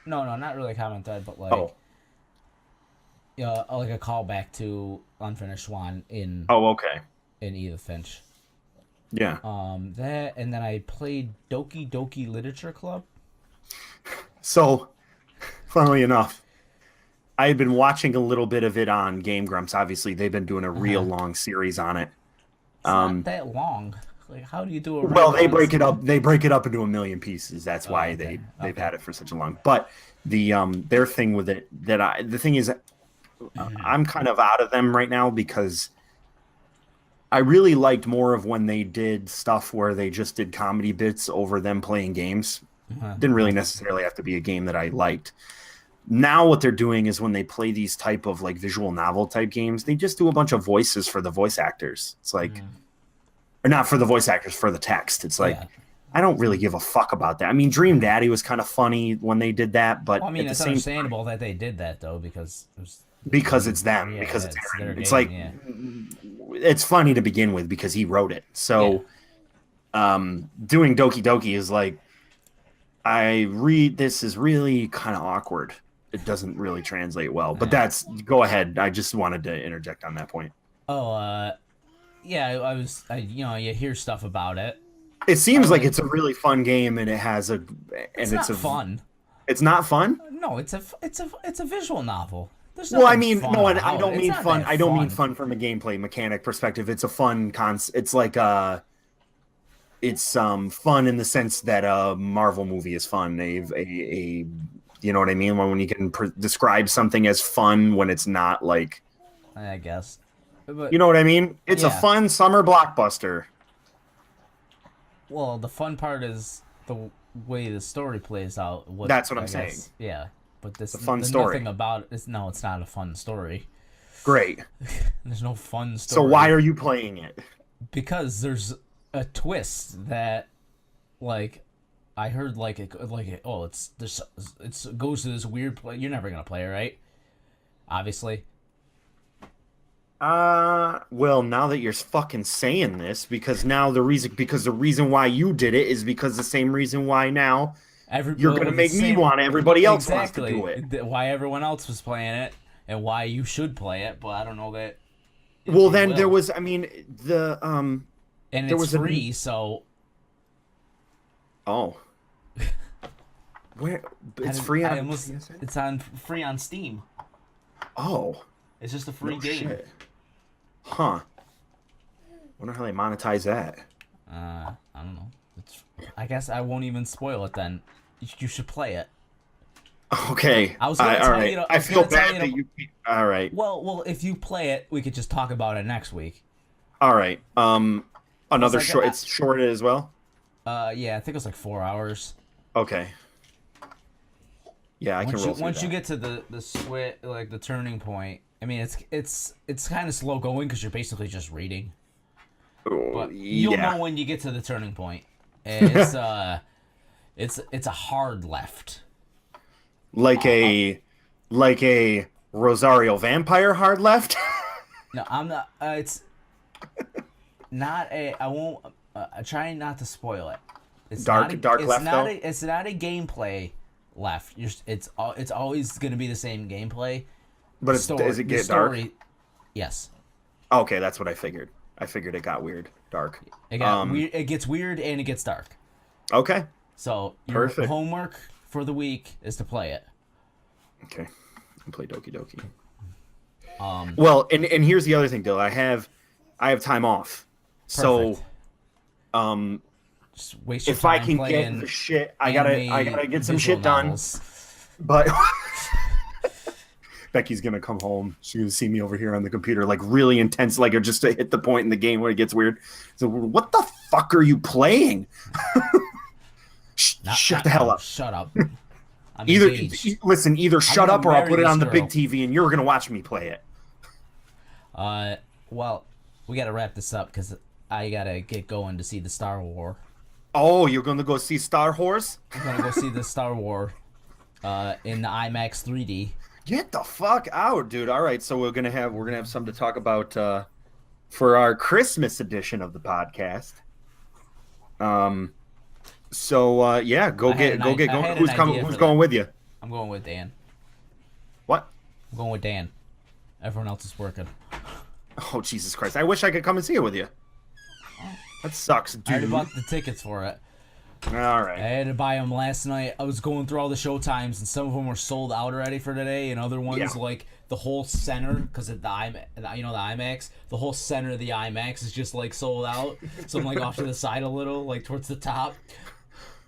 no, not really a comment thread, but like
Oh,
like a callback to Unfinished Swan
oh, okay.
in Edith Finch.
Yeah.
That and then I played Doki Doki Literature Club.
So, funnily enough, I had been watching a little bit of it on Game Grumps. Obviously, they've been doing a real
Uh-huh.
long series on it.
It's not
Um,
that long. Like, how do you do a real
well, they
long?
break it up. They break it up into a million pieces. That's
Oh,
why
okay,
they've
okay.
had it for such a long. But their thing with it the thing is, I'm kind of out of them right now because I really liked more of when they did stuff where they just did comedy bits over them playing games.
Uh-huh,
Didn't really
uh-huh.
necessarily have to be a game that I liked. Now what they're doing is when they play these type of like visual novel type games, they just do a bunch of voices for the voice actors. It's like,
Mm.
or not for the voice actors, for the text. It's like
Yeah.
I don't really give a fuck about that. I mean, Dream Daddy was kind of funny when they did that, but
Well, I mean,
at the
it's
same time,
understandable that they did that though because it was
because it's them,
yeah,
because
yeah,
it's
it's their
Aaron. It's
game.
like
Yeah,
it's funny to begin with because he wrote it.
yeah.
So doing Doki Doki is like I read this is really kind of awkward. It doesn't really translate well. But
Yeah.
that's go ahead. I just wanted to interject on that point.
Oh, yeah. You know, you hear stuff about it.
It
I
seems like
like.
it's a really fun game and
It's not fun.
it's not fun.
No, it's a visual novel. There's
Well, I
nothing
mean,
fun
no, I
about it.
don't
It's
mean
not
fun.
that
I don't mean
fun.
fun from a gameplay mechanic perspective. It's a fun It's like it's fun in the sense that a Marvel movie is fun. A you know what I mean? When you can describe something as fun when it's not like
I guess. But,
You know what I mean? It's a fun summer blockbuster.
Well, the fun part is the way the story plays out.
That's what I'm saying.
Yeah, but
it's a fun story.
Nothing about it. It's not a fun story.
Great.
There's no fun story.
So why are you playing it?
Because there's a twist that, like, I heard it goes to this weird play. You're never gonna play it, right? Obviously.
Well, now that you're fucking saying this, because the reason why you did it is because the same reason why now you're gonna make me want it. Everybody else wants to do it.
Why everyone else was playing it and why you should play it, but I don't know that.
Well, then there was, and
it's free, so.
Oh. Where it's free on?
It's free on Steam.
Oh.
It's just a free game.
Shit. Huh. Wonder how they monetize that.
I don't know. I guess I won't even spoil it then. You should play it.
Okay.
I was going to tell you to,
I feel bad that you. All right.
Well, if you play it, we could just talk about it next week.
All right. Another short. It's short as well.
Yeah, I think it was like 4 hours.
Okay. Yeah, I can roll through
once you get to the switch, like the turning point. I mean, it's kind of slow going because you're basically just reading. But you'll know when you get to the turning point. And it's a hard left.
Like a Rosario vampire hard left?
No, I'm not. It's not a. I won't. I'm trying not to spoil it. It's
dark left though.
It's not a gameplay left. It's always going to be the same gameplay.
But does it get dark?
Yes.
Okay, that's what I figured. I figured it got weird, dark.
It gets weird and it gets dark.
Okay.
So your homework for the week is to play it.
Okay, I'll play Doki Doki.
Well,
and here's the other thing, Dill. I have time off,
perfect.
So
just waste your
if
time
I can
playing
get the shit, I gotta get some shit
novels.
Done. But Becky's gonna come home. She's gonna see me over here on the computer, like really intense, like just to hit the point in the game where it gets weird. So, what the fuck are you playing? Shut the hell up!
Shut up!
Either shut up or I'll put it on the big TV and you're gonna watch me play it.
Well, we gotta wrap this up because I gotta get going to see the Star Wars.
Oh, you're gonna go see Star Wars?
I'm gonna go see the Star Wars in the IMAX 3D.
Get the fuck out, dude. All right, so we're gonna have something to talk about for our Christmas edition of the podcast. So yeah, go get going. Who's coming? Who's going with you?
I'm going with Dan.
What?
I'm going with Dan. Everyone else is working.
Oh, Jesus Christ! I wish I could come and see it with you. That sucks, dude.
I already bought the tickets for it.
All right.
I had to buy them last night. I was going through all the show times, and some of them were sold out already for today, and other ones like the whole center, because of the IMAX, the whole center of the IMAX is just like sold out. So I'm like off to the side a little, like towards the top.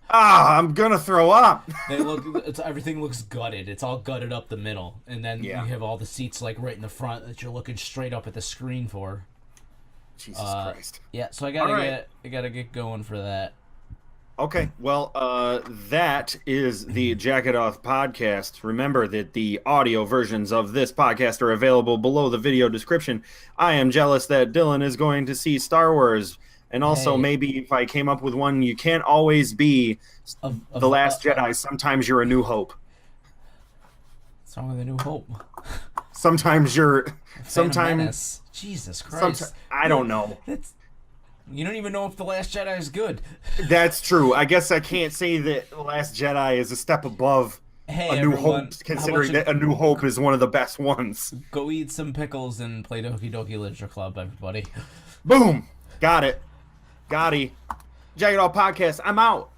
I'm gonna throw up.
Everything looks gutted. It's all gutted up the middle, and then you have all the seats like right in the front that you're looking straight up at the screen for.
Jesus Christ.
Yeah, so I gotta get going for that.
Okay, well, that is the Jacket Off podcast. Remember that the audio versions of this podcast are available below the video description. I am jealous that Dillon is going to see Star Wars, and also maybe if I came up with one, you can't always be The Last Jedi. Sometimes you're a New Hope.
What's wrong with a New Hope?
Sometimes you're... Sometimes...
Jesus Christ.
I don't know.
You don't even know if The Last Jedi is good.
That's true. I guess I can't say that The Last Jedi is a step above A New Hope, considering that A New Hope is one of the best ones.
Go eat some pickles and play Doki Doki Literature Club, everybody.
Boom! Got it. Gotti. Jagged All Podcast, I'm out.